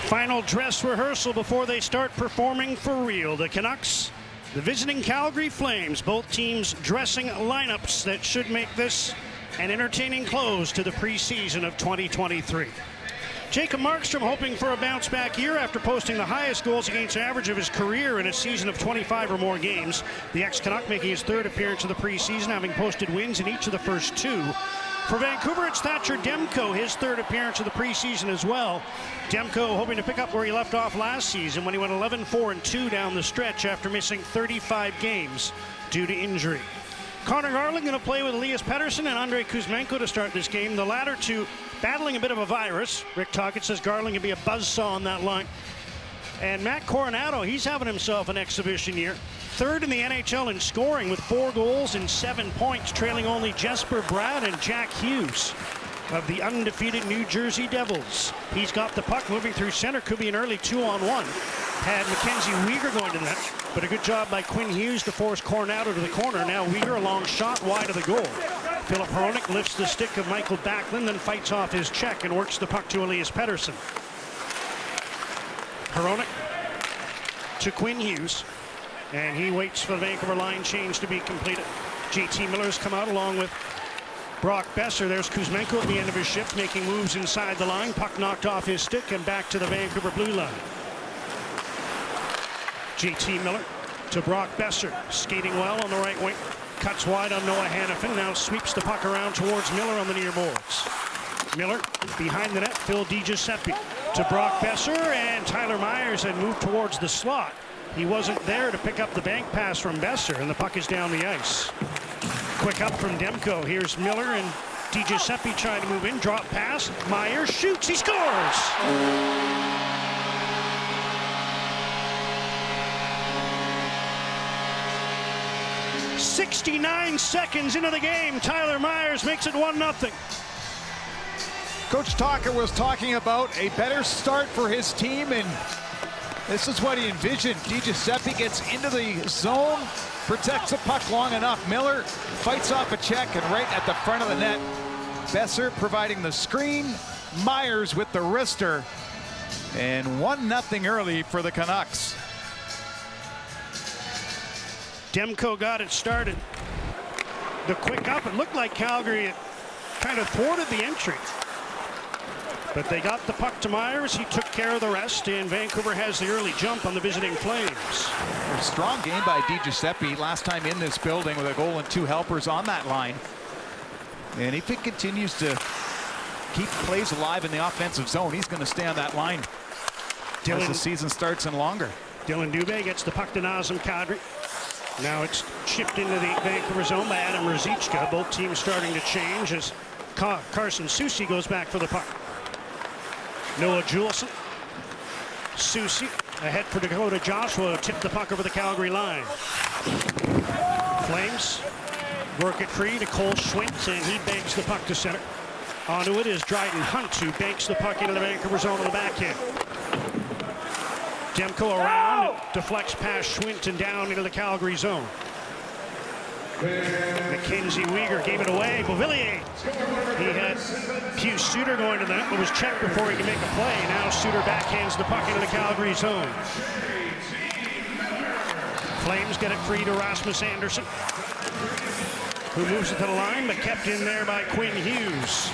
Final dress rehearsal before they start performing for real. The Canucks, the visiting Calgary Flames, both teams dressing lineups that should make this an entertaining close to the preseason of 2023. Jacob Markstrom hoping for a bounce-back year after posting the highest goals against average of his career in a season of 25 or more games. The ex-Canuck making his third appearance of the preseason, having posted wins in each of the first two. For Vancouver, it's Thatcher Demko, his third appearance of the preseason as well. Demko hoping to pick up where he left off last season when he went 11-4-2 down the stretch after missing 35 games due to injury. Connor Garland going to play with Elias Pettersson and Andrei Kuzmenko to start this game. The latter two battling a bit of a virus. Rick Tocchet says Garland can be a buzzsaw on that line. And Matt Coronado, he's having himself an exhibition year. Third in the NHL in scoring with 4 goals and 7 points, trailing only Jesper Bratt and Jack Hughes of the undefeated New Jersey Devils. He's got the puck moving through center, could be an early 2-on-1. Had Mackenzie Weegar going to the net, but a good job by Quinn Hughes to force Coronado to the corner. Now Weegar a long shot wide of the goal. Philip Hronek lifts the stick of Michael Backlund, then fights off his check and works the puck to Elias Pettersson. Hronek to Quinn Hughes, and he waits for the Vancouver line change to be completed. JT Miller's come out along with Brock Besser. There's Kuzmenko at the end of his shift, making moves inside the line. Puck knocked off his stick and back to the Vancouver blue line. JT Miller to Brock Besser, skating well on the right wing. Cuts wide on Noah Hannafin, now sweeps the puck around towards Miller on the near boards. Miller behind the net, Phil DiGiuseppe to Brock Besser, and Tyler Myers had moved towards the slot. He wasn't there to pick up the bank pass from Besser, and the puck is down the ice. Quick up from Demko. Here's Miller and DiGiuseppe trying to move in. Drop pass. Myers shoots. He scores! 69 seconds into the game, Tyler Myers makes it 1-0. Coach Tocchet was talking about a better start for his team, and this is what he envisioned. DiGiuseppe gets into the zone, protects the puck long enough. Miller fights off a check, and right at the front of the net, Besser providing the screen, Myers with the wrister, and 1-0 early for the Canucks. Demko got it started. The quick up, it looked like Calgary had kind of thwarted the entry. But they got the puck to Myers. He took care of the rest, and Vancouver has the early jump on the visiting Flames. A strong game by DiGiuseppe last time in this building with a goal and 2 helpers on that line. And if he continues to keep plays alive in the offensive zone, he's going to stay on that line as the season starts and longer. Dylan Dubé gets the puck to Nazem Kadri. Now it's chipped into the Vancouver zone by Adam Ruzicka. Both teams starting to change as Carson Soucy goes back for the puck. Noah Juleson. Soucy ahead for Dakota Joshua. Tipped the puck over the Calgary line. Flames work it free to Cole Schwint, and he banks the puck to center. Onto it is Dryden Hunt, who banks the puck into the Vancouver zone on the backhand. Demko around, deflects past Schwint and down into the Calgary zone. Mackenzie Weegar gave it away. Beauvillier. He had Pius Suter going to the net, but was checked before he could make a play. Now Suter backhands the puck into the Calgary zone. Flames get it free to Rasmus Andersson, who moves it to the line, but kept in there by Quinn Hughes.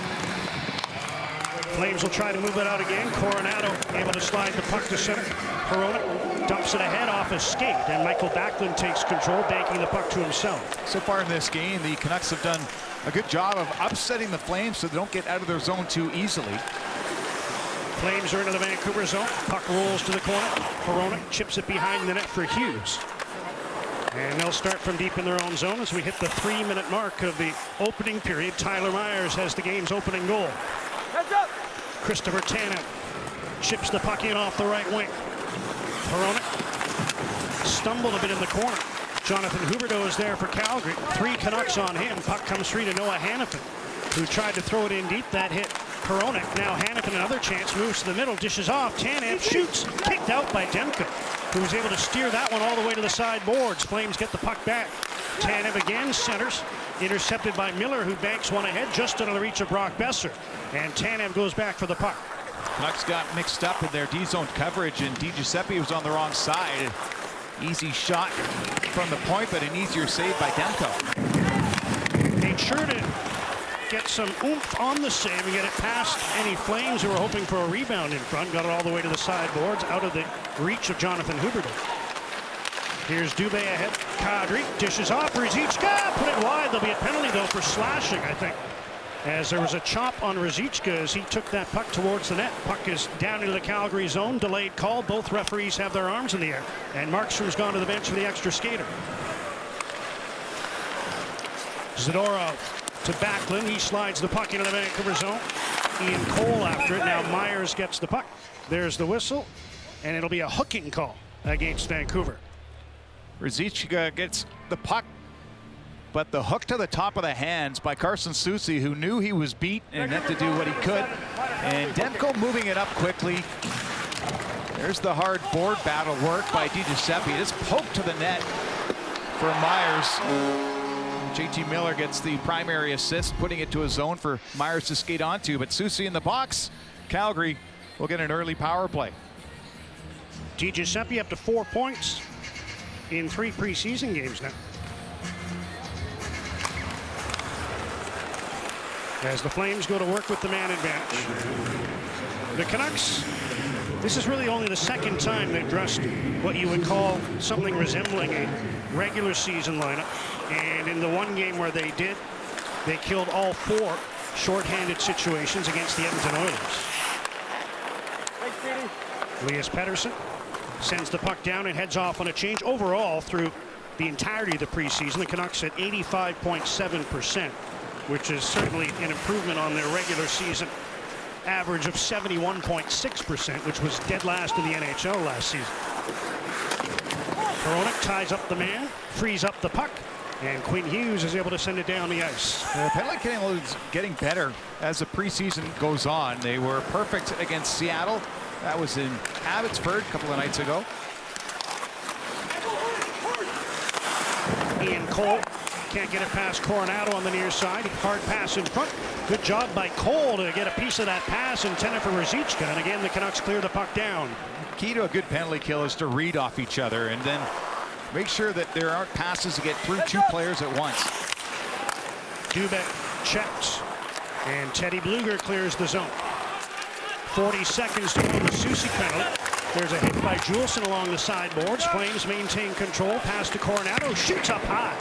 Flames will try to move it out again. Coronado able to slide the puck to center. Hronek dumps it ahead off a skate, and Michael Backlund takes control, banking the puck to himself. So far in this game, the Canucks have done a good job of upsetting the Flames so they don't get out of their zone too easily. Flames are into the Vancouver zone. Puck rolls to the corner. Hronek chips it behind the net for Hughes. And they'll start from deep in their own zone as we hit the 3-minute mark of the opening period. Tyler Myers has the game's opening goal. Heads up! Christopher Tanev chips the puck in off the right wing. Hronek stumbled a bit in the corner. Jonathan Huberdeau is there for Calgary. 3 Canucks on him. Puck comes free to Noah Hannafin, who tried to throw it in deep. That hit Hronek. Now Hannafin, another chance, moves to the middle, dishes off. Tanev shoots, kicked out by Demko, who was able to steer that one all the way to the side boards. Flames get the puck back. Tanev again centers, intercepted by Miller, who banks one ahead just out of the reach of Brock Besser. And Tanev goes back for the puck. Canucks got mixed up in their D-zone coverage, and DiGiuseppe was on the wrong side. Easy shot from the point, but an easier save by Demko. Made sure to get some oomph on the save and get it past any Flames who were hoping for a rebound in front. Got it all the way to the sideboards, out of the reach of Jonathan Huberdeau. Here's Dubé ahead. Kadri dishes off. Ruzicka put it wide. There'll be a penalty, though, for slashing, I think, as there was a chop on Ruzicka as he took that puck towards the net. Puck is down into the Calgary zone. Delayed call. Both referees have their arms in the air. And Markstrom's gone to the bench for the extra skater. Zadorov to Backlund. He slides the puck into the Vancouver zone. Ian Cole after it. Now Myers gets the puck. There's the whistle. And it'll be a hooking call against Vancouver. Ruzicka gets the puck, but the hook to the top of the hands by Carson Soucy, who knew he was beat and had to do what he could. And Demko moving it up quickly. There's the hard board battle work by DiGiuseppe. This poke to the net for Myers. JT Miller gets the primary assist, putting it to a zone for Myers to skate onto. But Soucy in the box. Calgary will get an early power play. DiGiuseppe up to 4 points in 3 preseason games now. As the Flames go to work with the man advantage. The Canucks, this is really only the second time they've dressed what you would call something resembling a regular season lineup. And in the one game where they did, they killed all 4 shorthanded situations against the Edmonton Oilers. Elias Pettersson sends the puck down and heads off on a change. Overall, through the entirety of the preseason, the Canucks at 85.7%, which is certainly an improvement on their regular season average of 71.6%, which was dead last in the NHL last season. Hronek ties up the man, frees up the puck, and Quinn Hughes is able to send it down the ice. The penalty killing is getting better as the preseason goes on. They were perfect against Seattle. That was in Abbotsford a couple of nights ago. Ian Cole can't get it past Coronado on the near side. Hard pass in front. Good job by Cole to get a piece of that pass intended for Ruzicka. And again, the Canucks clear the puck down. Key to a good penalty kill is to read off each other and then make sure that there aren't passes to get through 2 players at once. Dubé checks, and Teddy Bluger clears the zone. 40 seconds to go on the Soucy penalty. There's a hit by Juleson along the sideboards. Flames maintain control. Pass to Coronado. Shoots up high.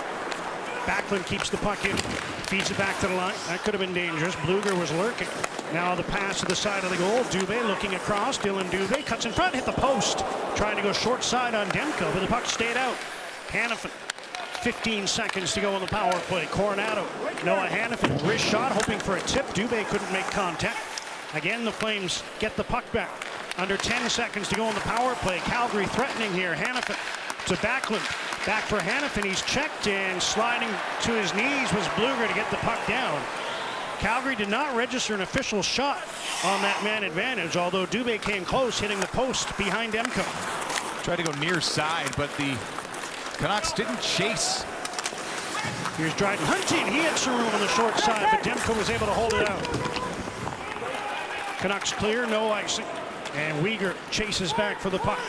Backlund keeps the puck in. Feeds it back to the line. That could have been dangerous. Bluger was lurking. Now the pass to the side of the goal. Dubé looking across. Dylan Dubé cuts in front. Hit the post. Trying to go short side on Demko, but the puck stayed out. Hanifin. 15 seconds to go on the power play. Coronado. Noah Hanifin. Wrist shot. Hoping for a tip. Dubé couldn't make contact. Again, the Flames get the puck back. Under 10 seconds to go on the power play. Calgary threatening here. Hanifin to Backlund. Back for Hanifin. He's checked, and sliding to his knees was Bluger to get the puck down. Calgary did not register an official shot on that man advantage, although Dubé came close, hitting the post behind Demko. Tried to go near side, but the Canucks didn't chase. Here's Dryden Hunting. He had some room on the short side, but Demko was able to hold it out. Canucks clear, no icing, and Weegar chases back for the puck.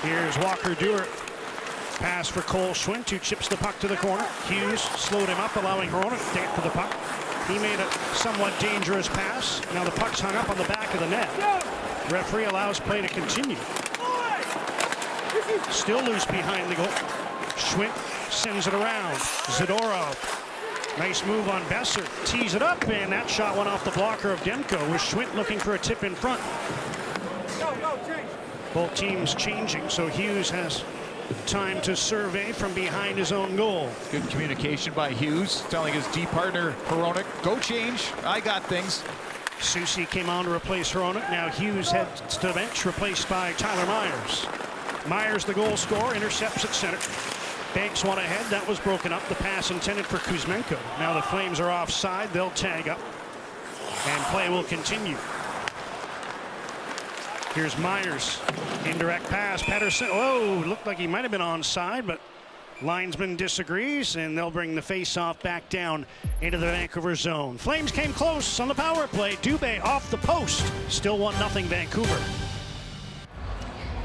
Here's Walker Duehr. Pass for Cole Schwint, who chips the puck to the corner. Hughes slowed him up, allowing Hronek to dance for the puck. He made a somewhat dangerous pass. Now the puck's hung up on the back of the net. Referee allows play to continue. Still loose behind the goal. Schwint sends it around. Zadorov. Nice move on Besser. Tees it up, and that shot went off the blocker of Demko, with Schwint looking for a tip in front. Both teams changing, so Hughes has time to survey from behind his own goal. Good communication by Hughes, telling his D partner Hronek, go change, I got things. Soucy came on to replace Hronek. Now Hughes heads to the bench, replaced by Tyler Myers. Myers, the goal scorer, intercepts at center. Banks one ahead. That was broken up. The pass intended for Kuzmenko. Now the Flames are offside. They'll tag up, and play will continue. Here's Myers. Indirect pass. Pettersson. Oh, looked like he might have been onside, but Linesman disagrees, and they'll bring the face-off back down into the Vancouver zone. Flames came close on the power play. Dubé off the post. Still 1-0 Vancouver.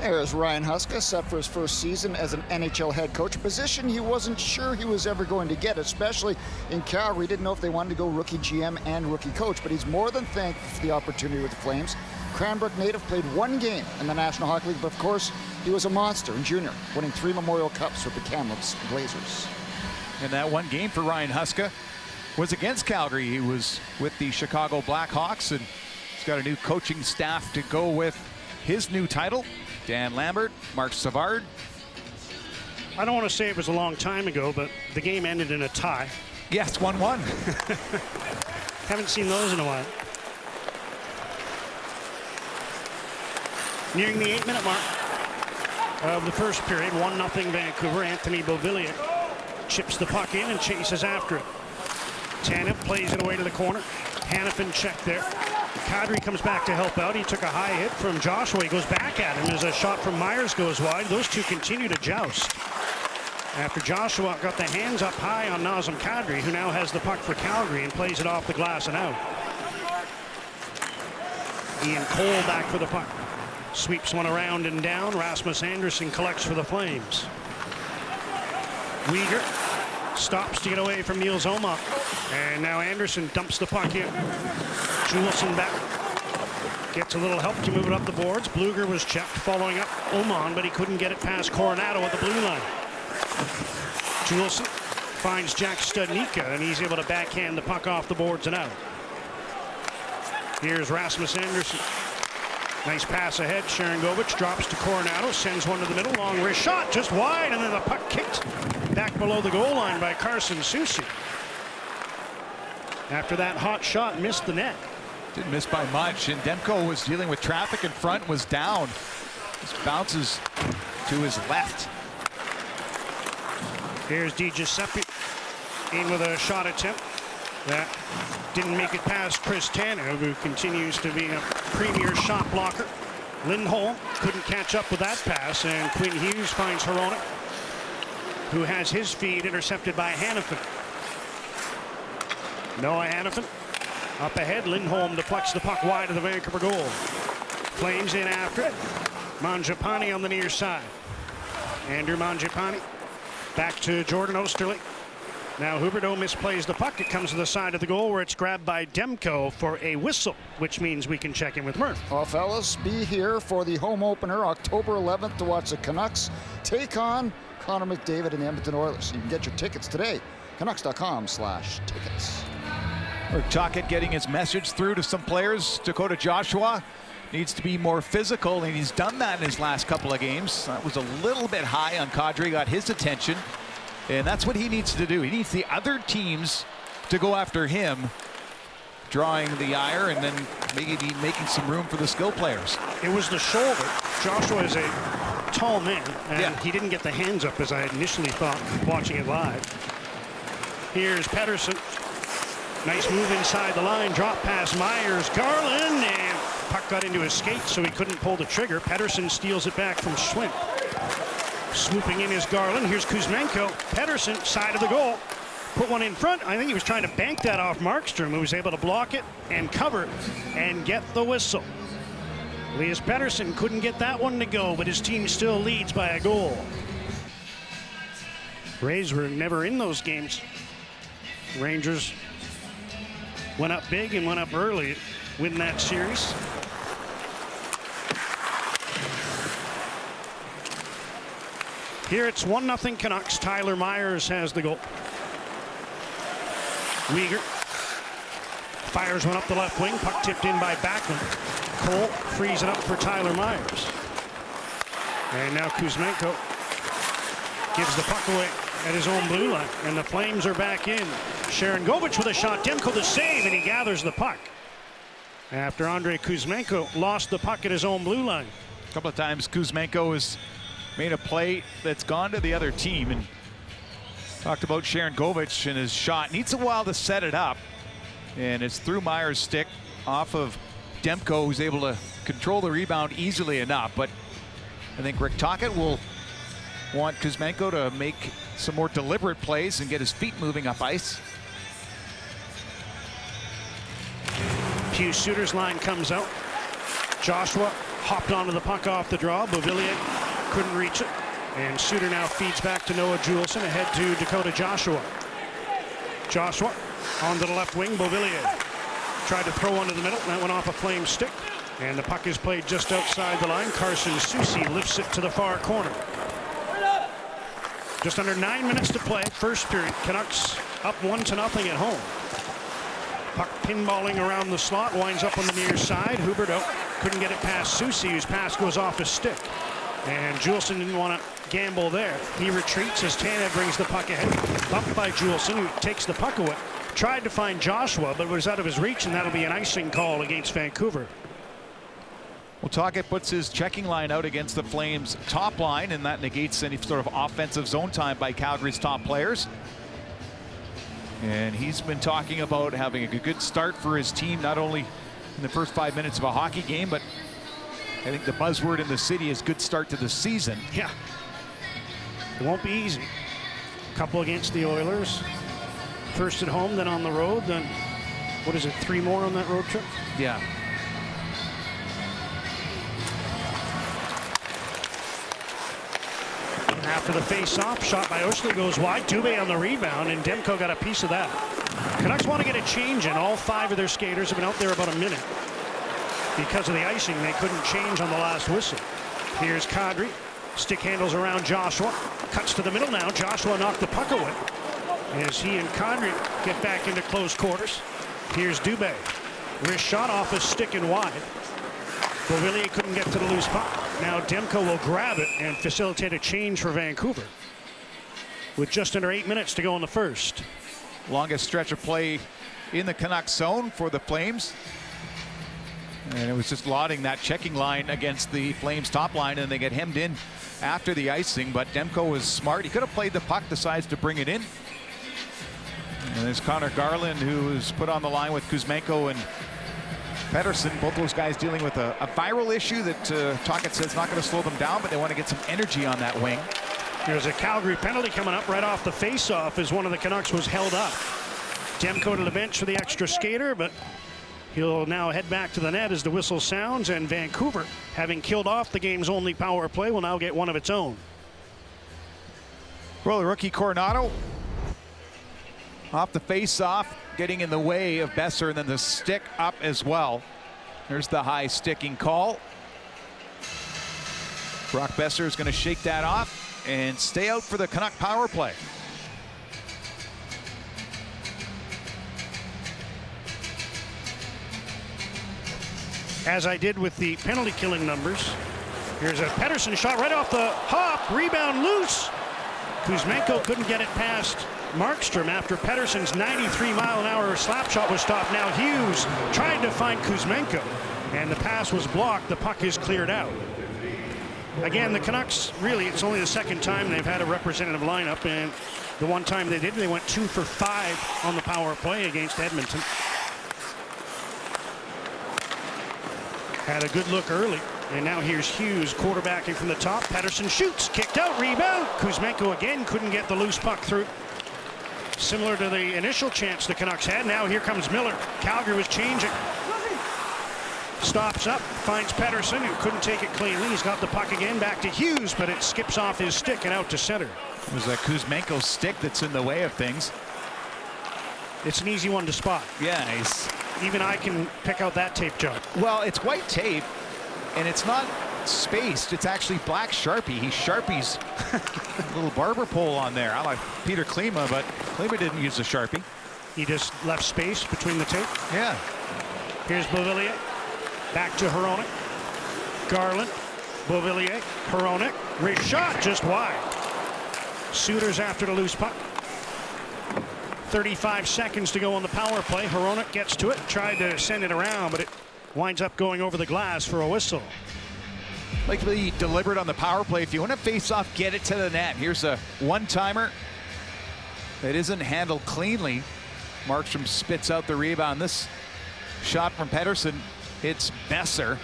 There's Ryan Huska, set for his first season as an NHL head coach, a position he wasn't sure he was ever going to get, especially in Calgary. He didn't know if they wanted to go rookie GM and rookie coach, but he's more than thankful for the opportunity with the Flames. Cranbrook native, played one game in the National Hockey League, but of course, he was a monster in junior, winning 3 Memorial Cups with the Kamloops Blazers. And that one game for Ryan Huska was against Calgary. He was with the Chicago Blackhawks, and he's got a new coaching staff to go with his new title. Dan Lambert, Mark Savard. I don't want to say it was a long time ago, but the game ended in a tie. Yes, 1-1. Haven't seen those in a while. Nearing the 8-minute mark of the first period, 1-0 Vancouver. Anthony Beauvillier chips the puck in and chases after it. Tanev plays it away to the corner. Hanifin checked there. Kadri comes back to help out. He took a high hit from Joshua. He goes back at him as a shot from Myers goes wide. Those two continue to joust. After Joshua got the hands up high on Nazem Kadri, who now has the puck for Calgary and plays it off the glass and out. Ian Cole back for the puck. Sweeps one around and down. Rasmus Andersson collects for the Flames. Weegar stops to get away from Niels Oma. And now Andersson dumps the puck in. Juleson back. Gets a little help to move it up the boards. Bluger was checked following up Oman, but he couldn't get it past Coronado at the blue line. Juleson finds Jack Studnicka, and he's able to backhand the puck off the boards and out. Here's Rasmus Andersson. Nice pass ahead. Sharangovich drops to Coronado, sends one to the middle. Long wrist shot, just wide, and then the puck kicked back below the goal line by Carson Soucy. After that hot shot, missed the net. Didn't miss by much, and Demko was dealing with traffic in front, was down. Just bounces to his left. Here's Di Giuseppe in with a shot attempt. That didn't make it past Chris Tanev, who continues to be a premier shot blocker. Lindholm couldn't catch up with that pass, and Quinn Hughes finds Hronek, who has his feed intercepted by Hanifin. Noah Hanifin up ahead. Lindholm deflects the puck wide of the Vancouver goal. Flames in after it. Mangiapane on the near side. Andrew Mangiapane back to Jordan Osterley. Now Huberdeau misplays the puck. It comes to the side of the goal where it's grabbed by Demko for a whistle, which means we can check in with Murph. Well, fellas, be here for the home opener October 11th to watch the Canucks take on Connor McDavid and the Edmonton Oilers. You can get your tickets today. Canucks.com/tickets. Rick Tocchet getting his message through to some players. Dakota Joshua needs to be more physical, and he's done that in his last couple of games. That was a little bit high on Kadri, got his attention, and that's what he needs to do. He needs the other teams to go after him, drawing the ire and then maybe making some room for the skill players. It was the shoulder. Joshua is a tall man, and yeah, he didn't get the hands up as I initially thought watching it live. Here's Pettersson. Nice move inside the line. Drop pass Myers. Garland, and puck got into his skate, so he couldn't pull the trigger. Pettersson steals it back from Schwinn. Swooping in is Garland. Here's Kuzmenko. Pettersson, side of the goal. Put one in front. I think he was trying to bank that off Markstrom, who was able to block it and cover it and get the whistle. Elias Pettersson couldn't get that one to go, but his team still leads by a goal. Rays were never in those games. Rangers went up big and went up early to win that series. Here it's 1-0 Canucks. Tyler Myers has the goal. Weegar fires one up the left wing. Puck tipped in by Backlund. Cole frees it up for Tyler Myers. And now Kuzmenko gives the puck away at his own blue line, and the Flames are back in. Sharangovich with a shot. Demko the save, and he gathers the puck after Andrei Kuzmenko lost the puck at his own blue line. A couple of times Kuzmenko has made a play that's gone to the other team, and talked about Sharangovich and his shot. Needs a while to set it up, and it's through Myers' stick off of Demko, who's able to control the rebound easily enough. But I think Rick Tocchet will want Kuzmenko to make some more deliberate plays and get his feet moving up ice. Hugh Suter's line comes out. Joshua hopped onto the puck off the draw. Beauvillier couldn't reach it. And Suter now feeds back to Noah Juleson, ahead to Dakota Joshua. Joshua onto the left wing. Beauvillier tried to throw one to the middle. That went off a Flame stick. And the puck is played just outside the line. Carson Soucy lifts it to the far corner. Just under 9 minutes to play. First period. Canucks up 1-0 at home. Puck pinballing around the slot. Winds up on the near side. Huberdeau couldn't get it past Soucy, whose pass goes off his stick. And Juleson didn't want to gamble there. He retreats as Tanev brings the puck ahead. Bumped by Juleson, who takes the puck away. Tried to find Joshua, but was out of his reach, and that'll be an icing call against Vancouver. Well, Tocchet puts his checking line out against the Flames' top line, and that negates any sort of offensive zone time by Calgary's top players. And he's been talking about having a good start for his team, not only in the first 5 minutes of a hockey game, but I think the buzzword in the city is good start to the season. Yeah. It won't be easy. Couple against the Oilers. First at home, then on the road. Then, what is it, 3 more on that road trip? Yeah. After the face-off, shot by Oshie goes wide. Dubé on the rebound, and Demko got a piece of that. Canucks want to get a change in. All 5 of their skaters have been out there about a minute. Because of the icing, they couldn't change on the last whistle. Here's Kadri. Stick handles around Joshua. Cuts to the middle now. Joshua knocked the puck away as he and Kadri get back into close quarters. Here's Dubé. Wrist shot off his stick and wide. Beauvillier couldn't get to the loose puck. Now Demko will grab it and facilitate a change for Vancouver with just under 8 minutes to go in the first. Longest stretch of play in the Canucks zone for the Flames. And it was just lauding that checking line against the Flames top line, and they get hemmed in after the icing. But Demko was smart. He could have played the puck, decides to bring it in. And there's Connor Garland, who was put on the line with Kuzmenko and Pettersson. Both those guys dealing with a viral issue that Tocchet says not going to slow them down, but they want to get some energy on that wing. There's a Calgary penalty coming up right off the face-off as one of the Canucks was held up. Demko to the bench for the extra skater, but he'll now head back to the net as the whistle sounds, and Vancouver, having killed off the game's only power play, will now get one of its own. Well, the rookie Coronado off the face-off, getting in the way of Besser, and then the stick up as well. There's the high sticking call. Brock Besser is going to shake that off and stay out for the Canuck power play. As I did with the penalty killing numbers, here's a Pettersson shot right off the hop, rebound loose. Kuzmenko couldn't get it past Markstrom after Pettersson's 93-mile-an-hour slap shot was stopped. Now Hughes tried to find Kuzmenko, and the pass was blocked. The puck is cleared out. Again, the Canucks, really, it's only the second time they've had a representative lineup, and the one time they did, they went 2 for 5 on the power play against Edmonton. Had a good look early, and now here's Hughes quarterbacking from the top. Pettersson shoots, kicked out, rebound. Kuzmenko again couldn't get the loose puck through. Similar to the initial chance the Canucks had. Now here comes Miller. Calgary was changing. Stops up, finds Pettersson, who couldn't take it cleanly. He's got the puck again, back to Hughes, but it skips off his stick and out to center. It was a Kuzmenko stick that's in the way of things. It's an easy one to spot. Yeah, even I can pick out that tape job. Well, it's white tape, and it's not spaced. It's actually black Sharpie. He Sharpies a little barber pole on there. I like Peter Klima, but Klima didn't use a Sharpie. He just left space between the tape. Yeah. Here's Beauvillier. Back to Hronek. Garland. Beauvillier. Hronek. Wrist shot just wide. Suter's after the loose puck. 35 seconds to go on the power play. Hronek gets to it. Tried to send it around, but it winds up going over the glass for a whistle. Like to be deliberate on the power play. If you want to face off, get it to the net. Here's a one-timer that isn't handled cleanly. Markstrom spits out the rebound. This shot from Pettersson hits Besser.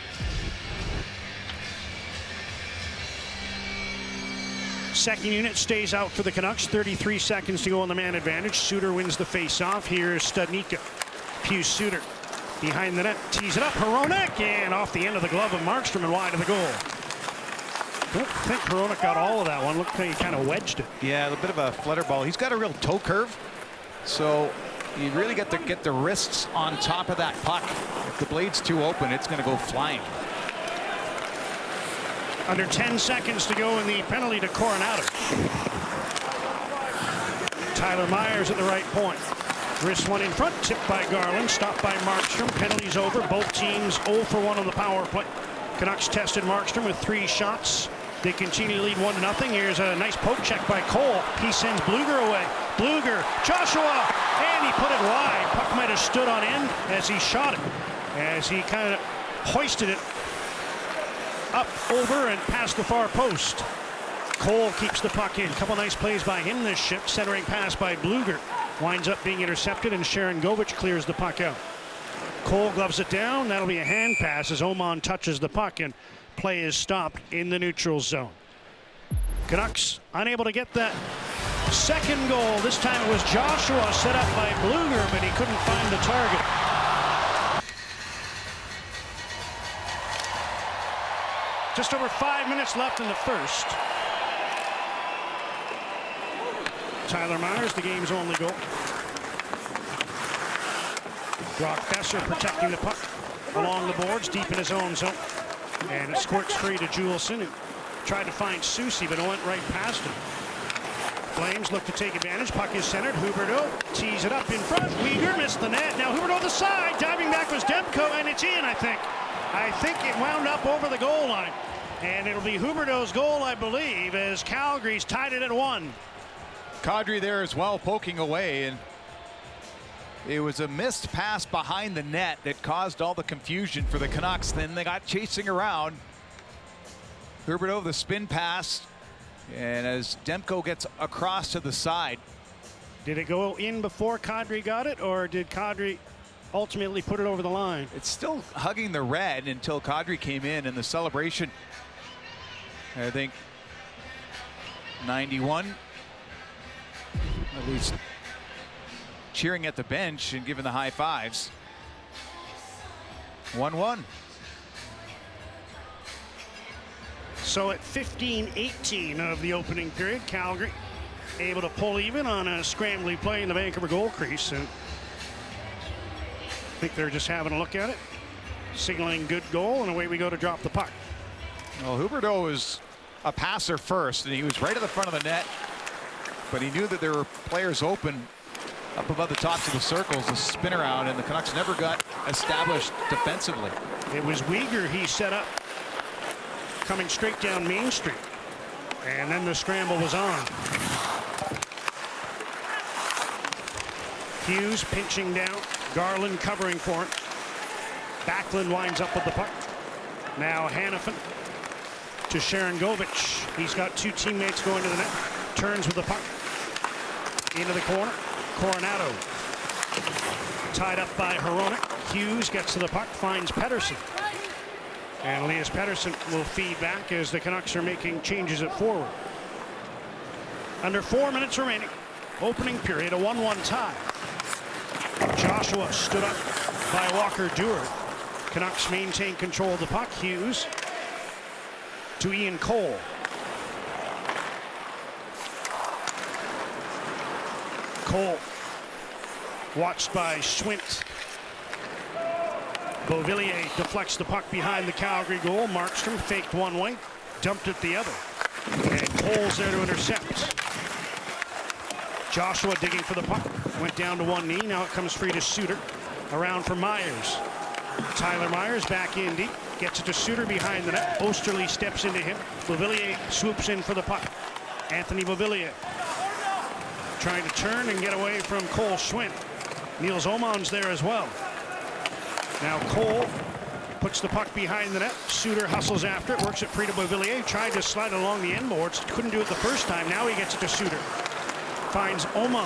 Second unit stays out for the Canucks. 33 seconds to go on the man advantage. Suter wins the face-off. Here's Studnicka. Pius Suter behind the net. Tees it up. Hronek, and off the end of the glove of Markstrom and wide of the goal. Don't think Hronek got all of that one. Looked like he kind of wedged it. Yeah, a bit of a flutter ball. He's got a real toe curve, so you really get the wrists on top of that puck. If the blade's too open, it's going to go flying. Under 10 seconds to go in the penalty to Coronado. Tyler Myers at the right point. Wrist one in front, tipped by Garland, stopped by Markstrom. Penalties over. Both teams 0 for 1 on the power play. Canucks tested Markstrom with 3 shots. They continue to lead 1-0. Here's a nice poke check by Cole. He sends Bluger away. Bluger, Joshua, and he put it wide. Puck might have stood on end as he shot it. As he kind of hoisted it up, over, and past the far post. Cole keeps the puck in. Couple nice plays by him this shift. Centering pass by Bluger. Winds up being intercepted, and Sharon Govich clears the puck out. Cole gloves it down. That'll be a hand pass as Oman touches the puck, and play is stopped in the neutral zone. Canucks unable to get that second goal. This time it was Joshua set up by Bluger, but he couldn't find the target. Just over 5 minutes left in the first. Tyler Myers, the game's only goal. Brock Besser protecting the puck along the boards, deep in his own zone. And it squirts free to Juleson, who tried to find Soucy, but it went right past him. Flames look to take advantage. Puck is centered. Huberdeau tees it up in front. Weegar missed the net. Now Huberdeau the side. Diving back was Demko, and it's in, I think. I think it wound up over the goal line. And it'll be Huberdeau's goal, I believe, as Calgary's tied it at 1. Kadri there as well, poking away, and it was a missed pass behind the net that caused all the confusion for the Canucks. Then they got chasing around. Huberdeau, the spin pass, and as Demko gets across to the side. Did it go in before Kadri got it, or did Kadri ultimately put it over the line? It's still hugging the red until Kadri came in, and the celebration, I think, 91, at least cheering at the bench and giving the high fives. 1-1. So at 15-18 of the opening period, Calgary able to pull even on a scrambly play in the Vancouver goal crease. And I think they're just having a look at it, signaling good goal, and away we go to drop the puck. Well, Huberdeau was a passer first, and he was right at the front of the net, but he knew that there were players open up above the tops of the circles, a spin around, and the Canucks never got established defensively. It was Weegar he set up, coming straight down Main Street, and then the scramble was on. Hughes pinching down, Garland covering for it. Backlund winds up with the puck. Now Hanifin to Sharon Govich. He's got 2 teammates going to the net. Turns with the puck into the corner. Coronado tied up by Hronek. Hughes gets to the puck, finds Pettersson. And Elias Pettersson will feed back as the Canucks are making changes at forward. Under 4 minutes remaining. Opening period, a 1-1 tie. Joshua stood up by Walker Duehr. Canucks maintain control of the puck. Hughes to Ian Cole. Cole watched by Schwint. Beauvillier deflects the puck behind the Calgary goal. Markstrom faked one way, dumped it the other. And Cole's there to intercept. Joshua digging for the puck. Went down to one knee. Now it comes free to Suter. Around for Myers. Tyler Myers back in deep. Gets it to Suter behind the net. Osterley steps into him. Beauvillier swoops in for the puck. Anthony Beauvillier trying to turn and get away from Cole Schwint. Niels Oman's there as well. Now Cole puts the puck behind the net. Suter hustles after it, works it free to Beauvillier. Tried to slide along the end boards. Couldn't do it the first time. Now he gets it to Suter. Finds Oman.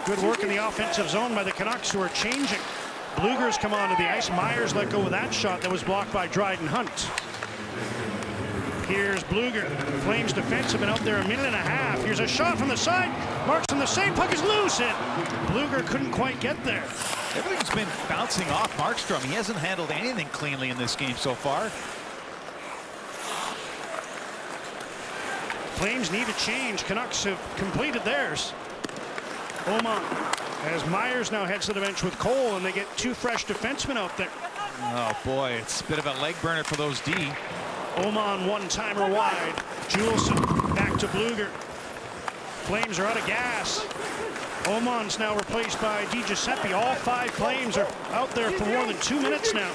Good work in the offensive zone by the Canucks, who are changing. Bluger's come onto the ice. Myers let go of that shot that was blocked by Dryden Hunt. Here's Bluger. Flames defenseman out there a minute and a half. Here's a shot from the side. Markstrom the same. Puck is loose. And Bluger couldn't quite get there. Everything's been bouncing off Markstrom. He hasn't handled anything cleanly in this game so far. Flames need a change. Canucks have completed theirs. Oman, as Myers now heads to the bench with Cole, and they get two fresh defensemen out there. Oh boy, it's a bit of a leg burner for those D. Oman one-timer wide. Juleson back to Bluger. Flames are out of gas. Oman's now replaced by DiGiuseppe. All five Flames are out there for more than 2 minutes now.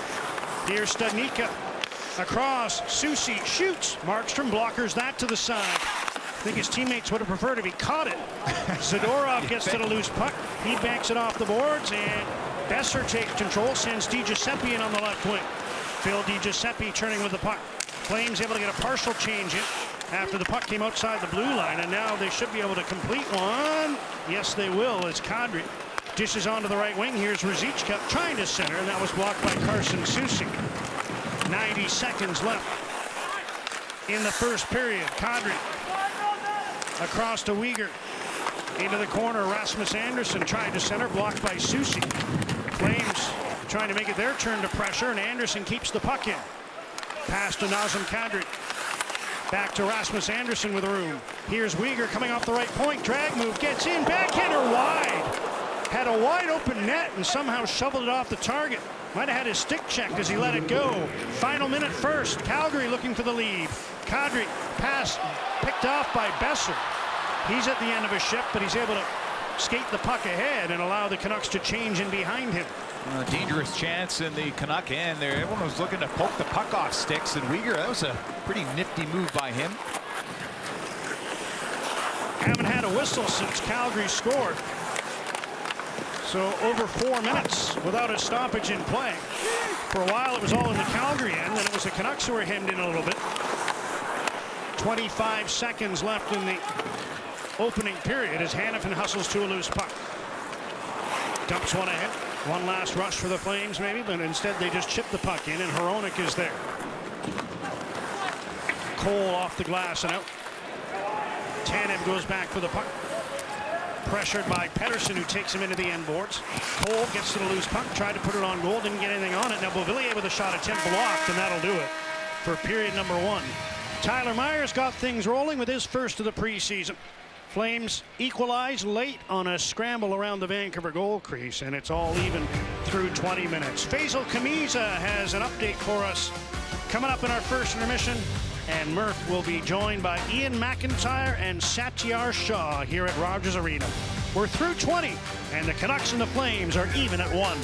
Here's Studnicka across. Susi shoots. Markstrom blockers that to the side. I think his teammates would have preferred if he caught it. Zadorov gets to the loose puck. He banks it off the boards, and Besser takes control, sends DiGiuseppe in on the left wing. Phil DiGiuseppe turning with the puck. Flames able to get a partial change in after the puck came outside the blue line, and now they should be able to complete one. Yes, they will, as Kadri dishes onto the right wing. Here's Ruzicka trying to center, and that was blocked by Carson Susi. 90 seconds left in the first period. Kadri across to Weegar. Into the corner, Rasmus Andersson trying to center, blocked by Susi. Flames trying to make it their turn to pressure, and Andersson keeps the puck in. Pass to Nazem Kadri. Back to Rasmus Andersson with room. Here's Weegar coming off the right point. Drag move, gets in, backhander wide. Had a wide open net and somehow shoveled it off the target. Might have had his stick checked as he let it go. Final minute first. Calgary looking for the lead. Kadri pass picked off by Besser. He's at the end of his shift, but he's able to skate the puck ahead and allow the Canucks to change in behind him. A dangerous chance in the Canuck end there. Everyone was looking to poke the puck off sticks, and Weegar, that was a pretty nifty move by him. Haven't had a whistle since Calgary scored. So over 4 minutes without a stoppage in play. For a while it was all in the Calgary end, and it was the Canucks who were hemmed in a little bit. 25 seconds left in the opening period as Hanifin hustles to a loose puck. Dumps one ahead. One last rush for the Flames maybe, but instead they just chip the puck in, and Hronek is there. Cole off the glass and out. Tanev goes back for the puck. Pressured by Pettersson, who takes him into the end boards. Cole gets to the loose puck, tried to put it on goal, didn't get anything on it. Now Beauvillier with a shot attempt blocked, and that'll do it for period number 1. Tyler Myers got things rolling with his first of the preseason. Flames equalize late on a scramble around the Vancouver goal crease, and it's all even through 20 minutes. Faisal Kamiza has an update for us coming up in our first intermission, and Murph will be joined by Ian McIntyre and Satyar Shah here at Rogers Arena. We're through 20, and the Canucks and the Flames are even at 1.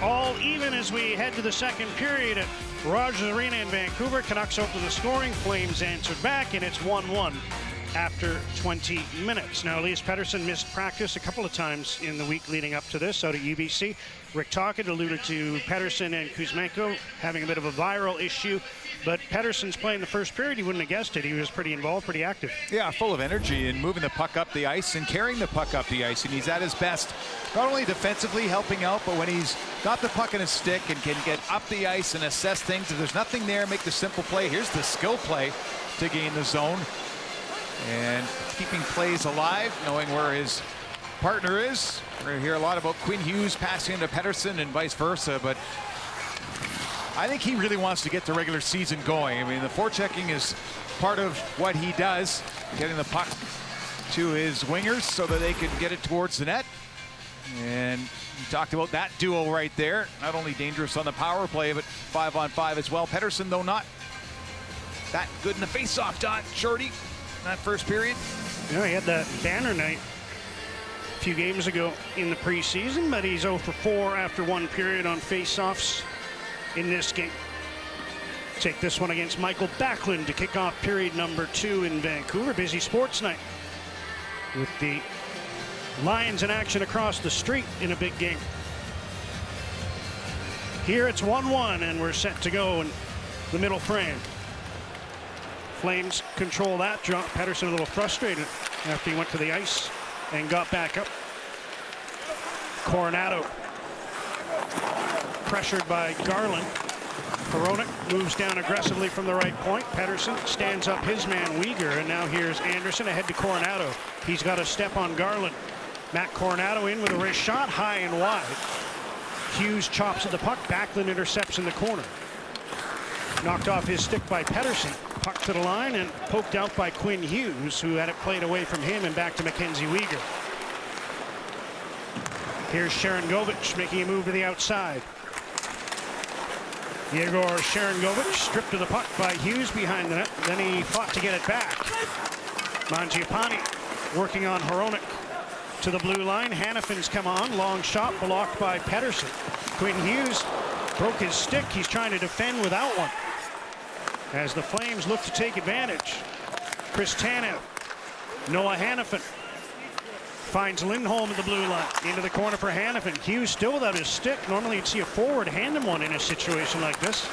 All even as we head to the second period at Rogers Arena in Vancouver. Canucks open the scoring. Flames answered back, and it's 1-1 after 20 minutes. Now, Elias Pettersson missed practice a couple of times in the week leading up to this out at UBC. Rick Tocchet alluded to Pettersson and Kuzmenko having a bit of a viral issue, but Pettersson's playing the first period. You wouldn't have guessed it. He was pretty involved, pretty active. Yeah, full of energy and moving the puck up the ice and carrying the puck up the ice, and he's at his best. Not only defensively helping out, but when he's got the puck in his stick and can get up the ice and assess things. If there's nothing there, make the simple play. Here's the skill play to gain the zone. And keeping plays alive, knowing where his partner is. We're going to hear a lot about Quinn Hughes passing to Pettersson and vice versa, but I think he really wants to get the regular season going. I mean, the forechecking is part of what he does, getting the puck to his wingers so that they can get it towards the net. And we talked about that duo right there. Not only dangerous on the power play, but 5-on-5 as well. Pettersson, though, not that good in the face-off dot. Shorty, in that first period. Yeah, he had that banner night a few games ago in the preseason, but he's 0 for 4 after one period on face-offs in this game. Take this one against Michael Backlund to kick off period number 2 in Vancouver. Busy sports night with the Lions in action across the street in a big game. Here it's 1-1, and we're set to go in the middle frame. Flames control that drop. Pettersson a little frustrated after he went to the ice and got back up. Coronado pressured by Garland. Hronek moves down aggressively from the right point. Pettersson stands up his man Uyghur, and now here's Anderson ahead to Coronado. He's got a step on Garland. Matt Coronado in with a wrist shot, high and wide. Hughes chops at the puck. Backlund intercepts in the corner. Knocked off his stick by Pettersson. Puck to the line and poked out by Quinn Hughes, who had it played away from him and back to Mackenzie Uyghur. Here's Sharangovich making a move to the outside. Yegor Sharangovich stripped of the puck by Hughes behind the net. Then he fought to get it back. Mangiapane working on Hronek to the blue line. Hannafin's come on. Long shot blocked by Pettersson. Quinn Hughes broke his stick. He's trying to defend without one, as the Flames look to take advantage. Chris Tanev. Noah Hannafin finds Lindholm at the blue line. Into the corner for Hannafin. Hughes still without his stick. Normally you'd see a forward hand him one in a situation like this.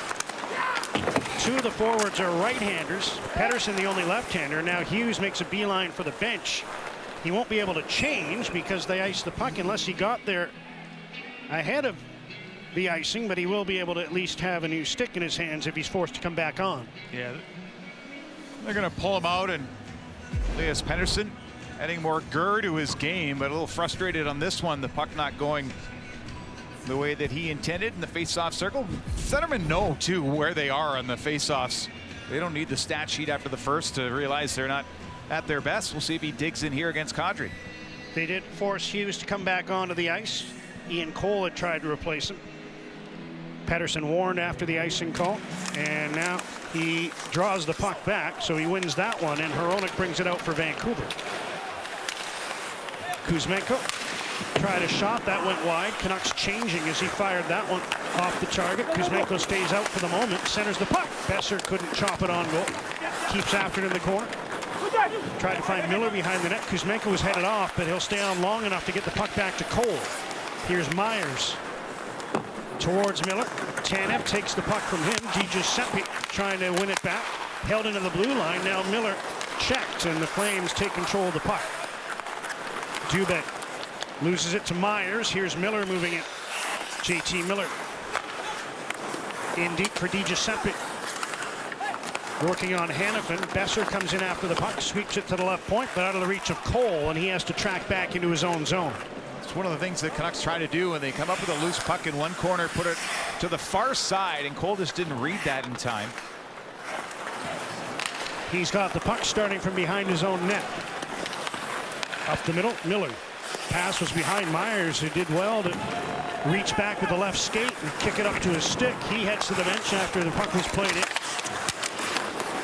Two of the forwards are right-handers. Pettersson the only left-hander. Now Hughes makes a beeline for the bench. He won't be able to change because they iced the puck unless he got there ahead of the icing, but he will be able to at least have a new stick in his hands if he's forced to come back on. Yeah, they're going to pull him out, and Elias Pettersson adding more gur to his game, but a little frustrated on this one. The puck not going the way that he intended in the face-off circle. Centermen know, too, where they are on the face-offs. They don't need the stat sheet after the first to realize they're not at their best. We'll see if he digs in here against Kadri. They did force Hughes to come back onto the ice. Ian Cole had tried to replace him. Pettersson warned after the icing call, and now he draws the puck back, so he wins that one, and Hronek brings it out for Vancouver. Kuzmenko tried a shot that went wide. Canucks changing as he fired that one off the target. Kuzmenko stays out for the moment, centers the puck. Besser couldn't chop it on goal. Keeps after it in the corner. Tried to find Miller behind the net. Kuzmenko was headed off, but he'll stay on long enough to get the puck back to Cole. Here's Myers towards Miller. Tanev takes the puck from him. DiGiuseppe trying to win it back. Held into the blue line. Now Miller checked, and the Flames take control of the puck. Dubé loses it to Myers. Here's Miller moving it. JT Miller in deep for DiGiuseppe. Working on Hannafin. Besser comes in after the puck, sweeps it to the left point, but out of the reach of Cole, and he has to track back into his own zone. It's one of the things that Canucks try to do when they come up with a loose puck in one corner, put it to the far side, and Cole just didn't read that in time. He's got the puck starting from behind his own net. Up the middle, Miller. Pass was behind Myers, who did well to reach back with the left skate and kick it up to his stick. He heads to the bench after the puck was played in.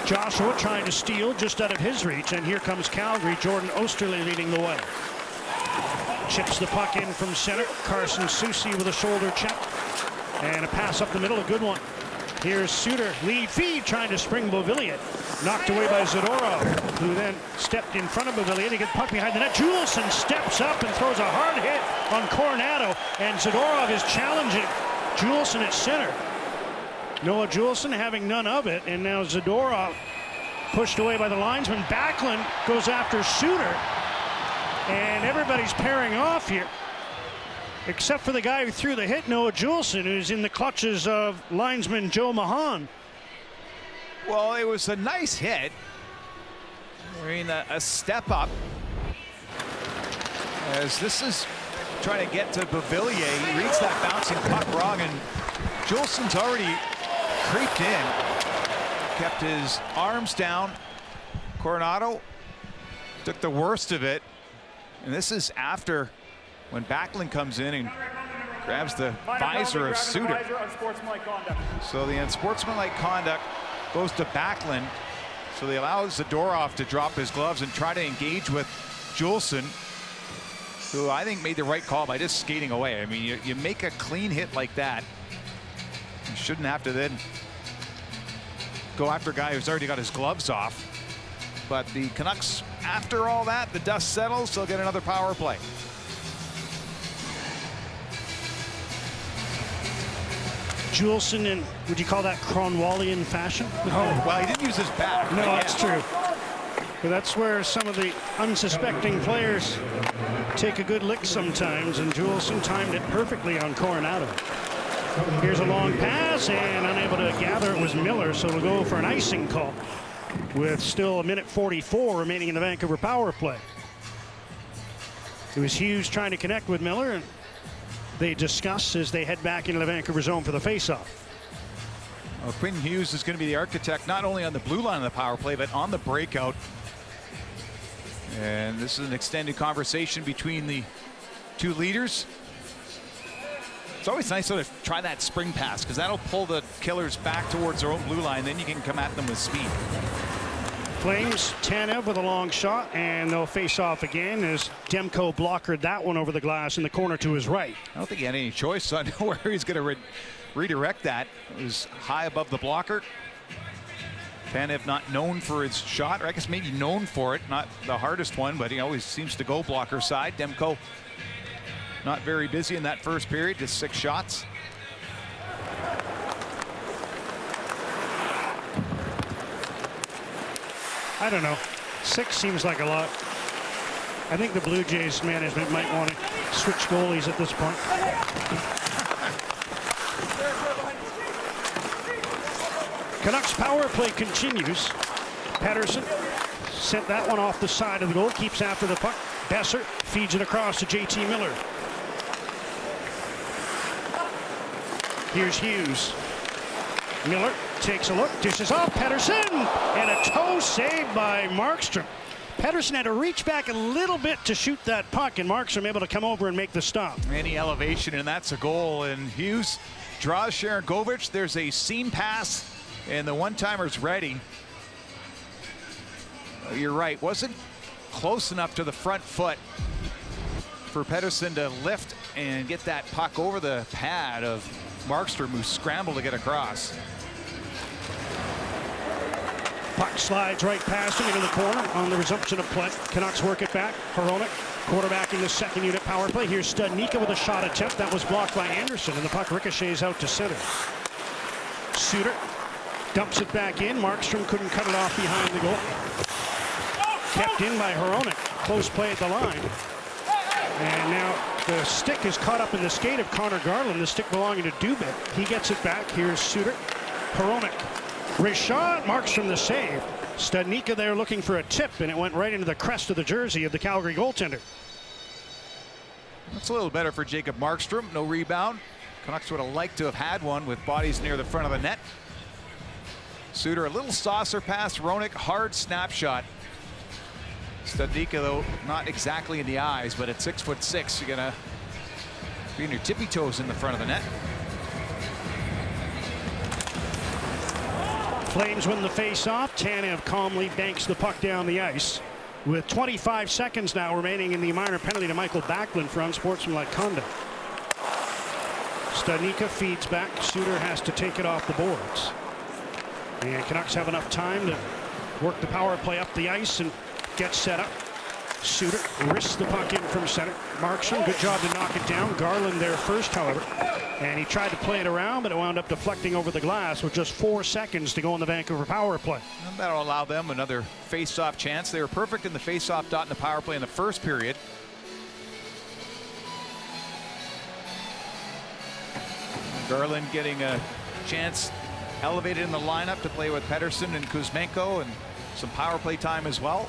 Joshua trying to steal just out of his reach, and here comes Calgary. Jordan Osterley leading the way. Chips the puck in from center. Carson Soucy with a shoulder check. And a pass up the middle, a good one. Here's Suter, lead feed, trying to spring Beauvillier. Knocked away by Zadorov, who then stepped in front of Beauvillier to get the puck behind the net. Juleson steps up and throws a hard hit on Coronado, and Zadorov is challenging Juleson at center. Noah Juleson having none of it, and now Zadorov pushed away by the linesman. Backlund goes after Suter, and everybody's pairing off here, except for the guy who threw the hit, Noah Juleson, who's in the clutches of linesman Joe Mahan. Well, it was a nice hit. I mean, a step up. As this is trying to get to Beauvillier. He reads that bouncing puck wrong, and Juleson's already creeped in. Kept his arms down. Coronado took the worst of it. And this is after when Backlund comes in and grabs the visor of Suter. So the unsportsmanlike conduct goes to Backlund. So they allow Zadorov to drop his gloves and try to engage with Juleson, who I think made the right call by just skating away. I mean, you make a clean hit like that, you shouldn't have to then go after a guy who's already got his gloves off. But the Canucks, after all that, the dust settles, they'll get another power play. Juleson in, would you call that Cronwallian fashion? Oh, well, he didn't use his back. No, that's true. But that's where some of the unsuspecting players take a good lick sometimes, and Juleson timed it perfectly on Coronado. Here's a long pass, and unable to gather. It was Miller, so it'll go for an icing call with still a minute 44 remaining in the Vancouver power play. It was Hughes trying to connect with Miller, and they discuss as they head back into the Vancouver zone for the faceoff. Well, Quinn Hughes is going to be the architect not only on the blue line of the power play, but on the breakout. And this is an extended conversation between the two leaders. It's always nice to try that spring pass, because that'll pull the Killers back towards their own blue line. Then you can come at them with speed. Flames, Tanev with a long shot, and they'll face off again as Demko blockered that one over the glass in the corner to his right. I don't think he had any choice on where he's going to redirect that. It was high above the blocker. Tanev not known for his shot, or I guess maybe known for it. Not the hardest one, but he always seems to go blocker side. Demko not very busy in that first period, just 6 shots. I don't know. 6 seems like a lot. I think the Blue Jays management might want to switch goalies at this point. Canucks power play continues. Pettersson sent that one off the side of the goal, keeps after the puck. Besser feeds it across to JT Miller. Here's Hughes. Miller takes a look, dishes off Pettersson, and a toe save by Markstrom. Pettersson had to reach back a little bit to shoot that puck, and Markstrom able to come over and make the stop. Any elevation, and that's a goal. And Hughes draws Sharangovich. There's a seam pass, and the one-timer's ready. You're right, wasn't close enough to the front foot for Pettersson to lift and get that puck over the pad of Markstrom, who scrambled to get across. Puck slides right past him into the corner on the resumption of play. Canucks work it back. Hronek, quarterback in the second unit power play. Here's Studnicka with a shot attempt. That was blocked by Anderson, and the puck ricochets out to center. Suter dumps it back in. Markstrom couldn't cut it off behind the goal. Kept in by Hronek. Close play at the line. And now the stick is caught up in the skate of Connor Garland. The stick belonging to Dubik. He gets it back. Here's Suter. Hronek. Wrist shot. Markstrom the save. Studnicka there looking for a tip, and it went right into the crest of the jersey of the Calgary goaltender. That's a little better for Jacob Markstrom. No rebound. Canucks would have liked to have had one with bodies near the front of the net. Suter, a little saucer pass. Hronek, hard snapshot. Studnicka, though, not exactly in the eyes, but at 6'6", you're gonna be in your tippy toes in the front of the net. Flames win the face-off. Tanev calmly banks the puck down the ice. With 25 seconds now remaining in the minor penalty to Michael Backlund for unsportsmanlike conduct. Studnicka feeds back. Suter has to take it off the boards. And Canucks have enough time to work the power play up the ice and get set up. Suter wrists the puck in from center. Markstrom, good job to knock it down. Garland there first, however. And he tried to play it around, but it wound up deflecting over the glass with just 4 seconds to go in the Vancouver power play. And that'll allow them another face-off chance. They were perfect in the face-off dot in the power play in the first period. Garland getting a chance elevated in the lineup to play with Pettersson and Kuzmenko, and some power play time as well.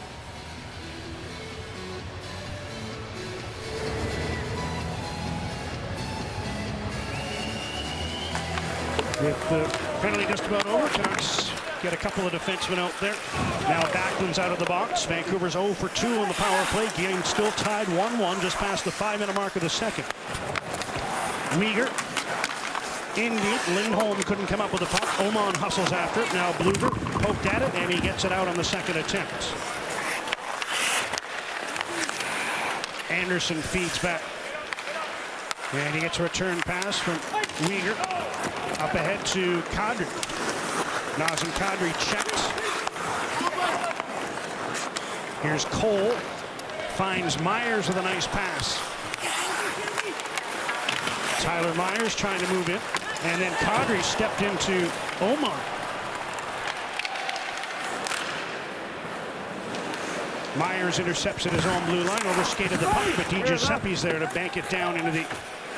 With the penalty just about over, Canucks get a couple of defensemen out there. Now Backlund's out of the box. Vancouver's 0 for 2 on the power play. Game still tied 1-1 just past the 5-minute mark of the second. Weegar in deep. Lindholm couldn't come up with the puck. Oman hustles after it. Now Bluger poked at it, and he gets it out on the second attempt. Anderson feeds back. And he gets a return pass from Weegar. Up ahead to Kadri. Nazem Kadri checked. Here's Cole. Finds Myers with a nice pass. Tyler Myers trying to move in. And then Kadri stepped into Omar. Myers intercepts at his own blue line, overskated the puck, but DiGiuseppe's there to bank it down into the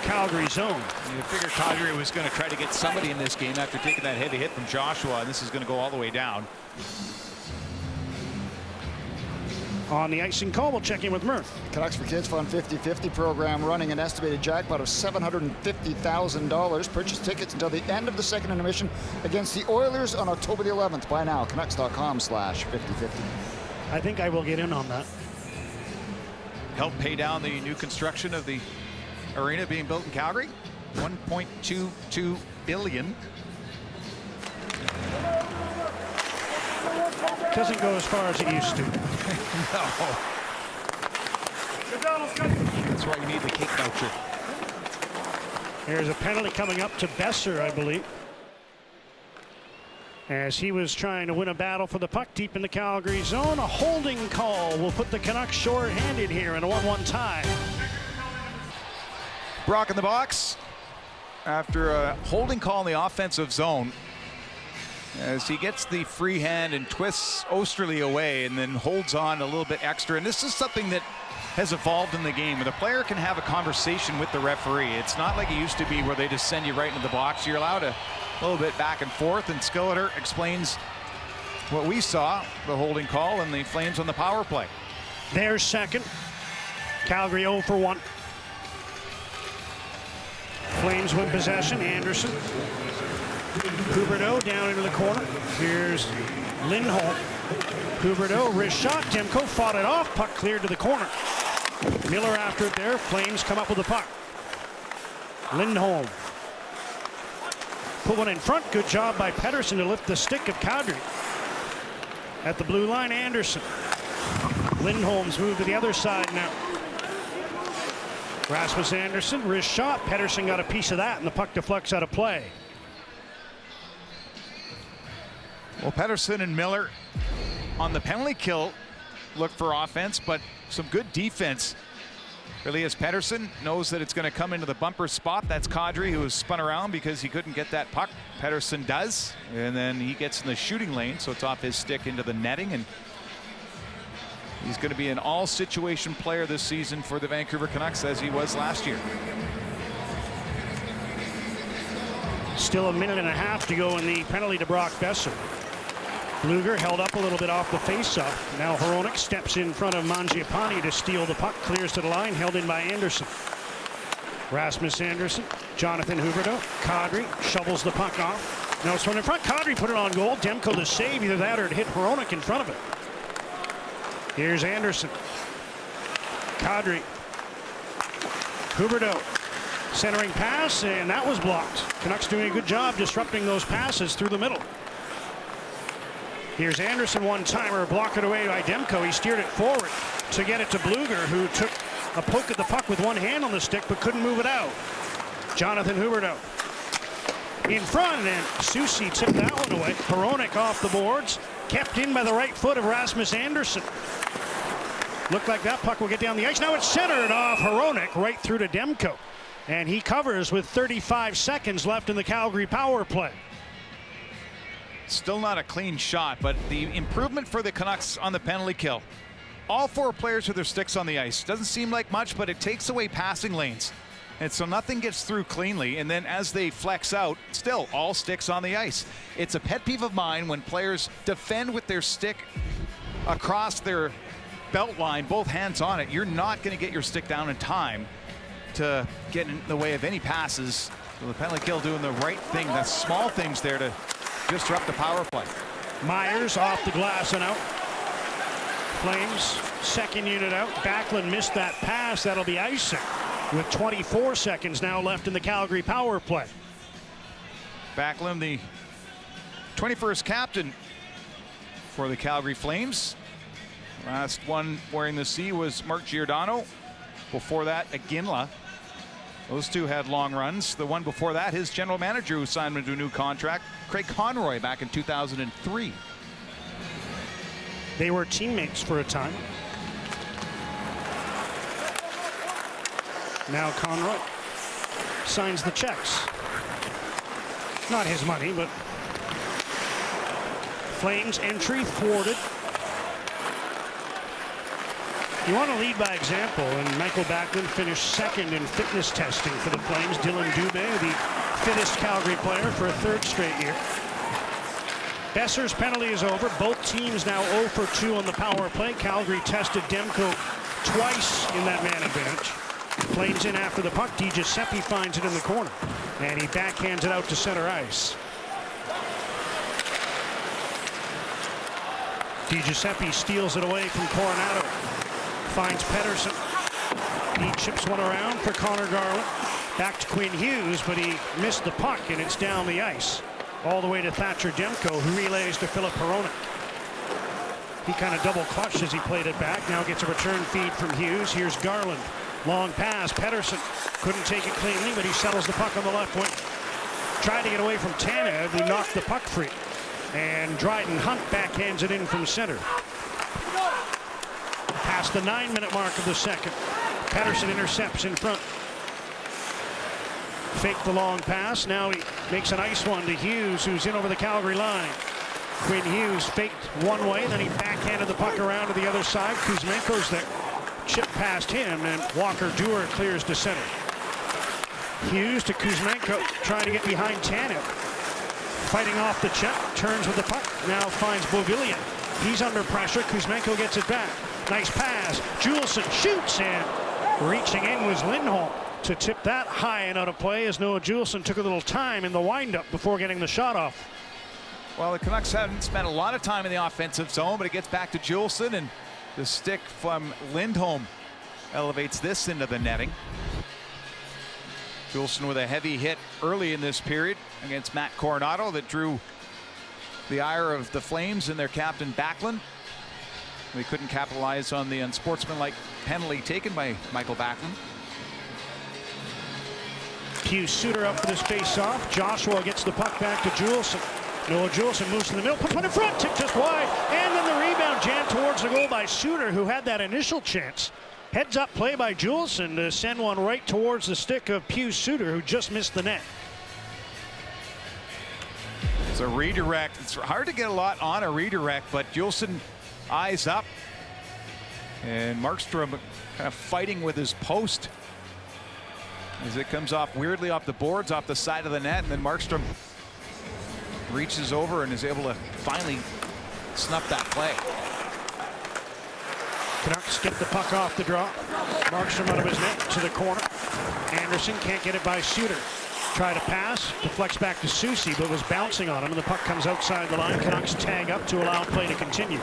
Calgary zone. You figure Calgary was going to try to get somebody in this game after taking that heavy hit from Joshua, and this is going to go all the way down. On the icing call, we'll check in with Murph. Canucks for Kids Fund 50/50 program running an estimated jackpot of $750,000. Purchase tickets until the end of the second intermission against the Oilers on October the 11th. Buy now, Canucks.com/50/50. I think I will get in on that. Help pay down the new construction of the arena being built in Calgary. $1.22 billion. Doesn't go as far as it used to. No. That's why you need the cake voucher. There's a penalty coming up to Besser, I believe, as he was trying to win a battle for the puck deep in the Calgary zone. A holding call will put the Canucks short-handed here in a 1-1 tie. Brock in the box after a holding call in the offensive zone, as he gets the free hand and twists Osterley away and then holds on a little bit extra. And this is something that has evolved in the game, where the player can have a conversation with the referee. It's not like it used to be where they just send you right into the box. You're allowed a little bit back and forth, and Skilleter explains what we saw, the holding call and the Flames on the power play. There's second. Calgary 0 for 1. Flames win possession. Anderson. Huberdeau down into the corner. Here's Lindholm. Huberdeau, wrist shot. Demko fought it off. Puck cleared to the corner. Miller after it there. Flames come up with the puck. Lindholm. Put one in front. Good job by Pettersson to lift the stick of Calgary. At the blue line, Anderson. Lindholm's moved to the other side now. Rasmus Anderson, wrist shot. Pettersson got a piece of that, and the puck deflects out of play. Well, Pettersson and Miller on the penalty kill look for offense, but some good defense. Really, as Pettersson knows that it's going to come into the bumper spot. That's Kadri, who was spun around because he couldn't get that puck. Pettersson does, and then he gets in the shooting lane, so it's off his stick into the netting, and he's going to be an all-situation player this season for the Vancouver Canucks, as he was last year. Still a minute and a half to go in the penalty to Brock Besser. Luger held up a little bit off the faceoff. Now Hronek steps in front of Mangiapane to steal the puck. Clears to the line, held in by Anderson. Rasmus Anderson, Jonathan Huberdeau, Kadri shovels the puck off. Now it's from in front. Kadri put it on goal. Demko to save. Either that or it hit Hronek in front of it. Here's Anderson. Kadri. Huberdeau. Centering pass, and that was blocked. Canucks doing a good job disrupting those passes through the middle. Here's Anderson, one-timer, blocked it away by Demko. He steered it forward to get it to Bluger, who took a poke at the puck with one hand on the stick but couldn't move it out. Jonathan Huberdeau in front, and Susi tipped that one away. Hronek off the boards, kept in by the right foot of Rasmus Anderson. Looked like that puck will get down the ice. Now it's centered off Hronek right through to Demko. And he covers with 35 seconds left in the Calgary power play. Still not a clean shot, but the improvement for the Canucks on the penalty kill. All four players with their sticks on the ice. Doesn't seem like much, but it takes away passing lanes. And so nothing gets through cleanly. And then as they flex out, still all sticks on the ice. It's a pet peeve of mine when players defend with their stick across their belt line, both hands on it. You're not going to get your stick down in time to get in the way of any passes. So the penalty kill doing the right thing. That's small things there to disrupt the power play. Myers off the glass and out. Flames second unit out. Backlund missed that pass. That'll be icing with 24 seconds now left in the Calgary power play. Backlund, the 21st captain for the Calgary Flames. Last one wearing the C was Mark Giordano. Before that, Iginla. Those two had long runs. The one before that, his general manager who signed him to a new contract, Craig Conroy, back in 2003. They were teammates for a time. Now Conroy signs the checks. Not his money, but Flames entry thwarted. You want to lead by example, and Michael Backlund finished second in fitness testing for the Flames. Dylan Dubé, the fittest Calgary player for a third straight year. Besser's penalty is over. Both teams now 0 for 2 on the power play. Calgary tested Demko twice in that man advantage. Flames in after the puck. DiGiuseppe finds it in the corner, and he backhands it out to center ice. DiGiuseppe steals it away from Coronado. Finds Pedersen. He chips one around for Connor Garland. Back to Quinn Hughes, but he missed the puck, and it's down the ice. All the way to Thatcher Demko, who relays to Philip Hronek. He kind of double clutched as he played it back. Now gets a return feed from Hughes. Here's Garland. Long pass. Pedersen couldn't take it cleanly, but he settles the puck on the left wing. Tried to get away from Tanev, who knocked the puck free. And Dryden Hunt backhands it in from center. Past the 9-minute mark of the second. Pedersen intercepts in front. Fake the long pass. Now he makes a nice one to Hughes, who's in over the Calgary line. Quinn Hughes faked one way, then he backhanded the puck around to the other side. Kuzmenko's there. Chip past him, and Walker Duehr clears to center. Hughes to Kuzmenko, trying to get behind Tanev. Fighting off the check, turns with the puck. Now finds Beauvillier. He's under pressure. Kuzmenko gets it back. Nice pass. Juleson shoots, and reaching in was Lindholm to tip that high and out of play, as Noah Juleson took a little time in the windup before getting the shot off. Well, the Canucks haven't spent a lot of time in the offensive zone, but it gets back to Juleson, and the stick from Lindholm elevates this into the netting. Juleson with a heavy hit early in this period against Matt Coronado that drew the ire of the Flames and their captain Backlund. They couldn't capitalize on the unsportsmanlike penalty taken by Michael Backlund. Hughes Suter up for this face-off. Joshua gets the puck back to Juleson. Noah Juleson moves to the middle, put in front, tipped just wide, and then the rebound jammed towards the goal by Suter, who had that initial chance. Heads up play by Juleson to send one right towards the stick of Pius Suter, who just missed the net. It's a redirect. It's hard to get a lot on a redirect, but Juleson eyes up, and Markstrom kind of fighting with his post as it comes off weirdly off the boards, off the side of the net, and then Markstrom reaches over and is able to finally snuff that play. Canucks get the puck off the draw. Markstrom out of his net to the corner. Anderson can't get it by Suter. Try to pass, deflects back to Soucy, but was bouncing on him, and the puck comes outside the line. Canucks tag up to allow play to continue.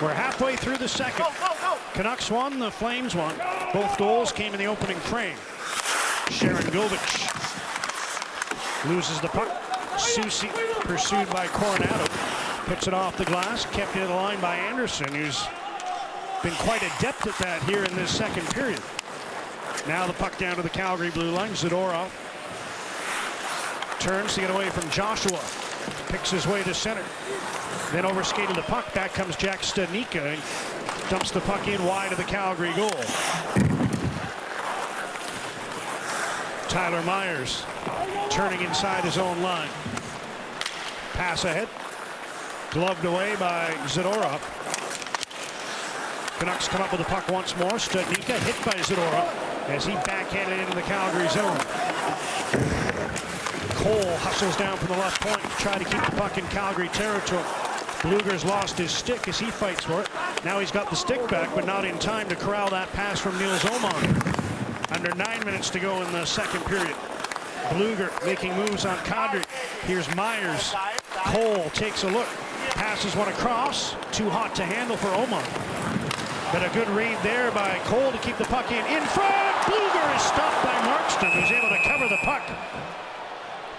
We're halfway through the second. Canucks won, the Flames won. Both goals came in the opening frame. Sharon Govich loses the puck. Soucy pursued by Coronado. Puts it off the glass, kept it in the line by Anderson, who's been quite adept at that here in this second period. Now the puck down to the Calgary blue line. Zadorov turns to get away from Joshua. Picks his way to center. Then overskated the puck. Back comes Jack Studnicka and dumps the puck in wide of the Calgary goal. Tyler Myers turning inside his own line. Pass ahead. Gloved away by Zadorov. Canucks come up with the puck once more. Studnicka hit by Zadorov as he backhanded into the Calgary zone. Cole hustles down from the left point to try to keep the puck in Calgary territory. Blueger's lost his stick as he fights for it. Now he's got the stick back, but not in time to corral that pass from Nils Åman. Under 9 minutes to go in the second period. Blueger making moves on Kadri. Here's Myers. Cole takes a look. Passes one across. Too hot to handle for Åman. But a good read there by Cole to keep the puck in. In front! Blueger is stopped by Markstrom, who's able to cover the puck.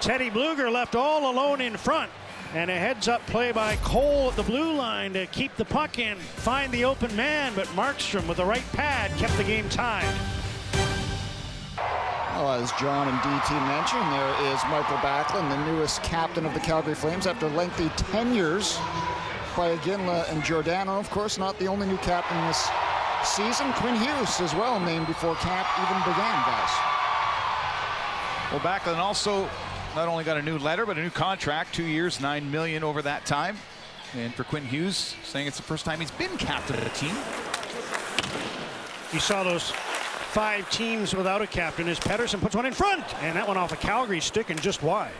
Teddy Blueger left all alone in front. And a heads-up play by Cole at the blue line to keep the puck in, find the open man, but Markstrom with the right pad kept the game tied. Well, as John and DT mentioned, there is Michael Backlund, the newest captain of the Calgary Flames after lengthy tenures by Iginla and Giordano. Of course, not the only new captain this season. Quinn Hughes as well named before camp even began, guys. Well, Backlund also not only got a new letter, but a new contract, 2 years, $9 million over that time. And for Quinn Hughes, saying it's the first time he's been captain of the team. You saw those 5 teams without a captain as Pettersson puts one in front, and that one off a Calgary stick and just wide.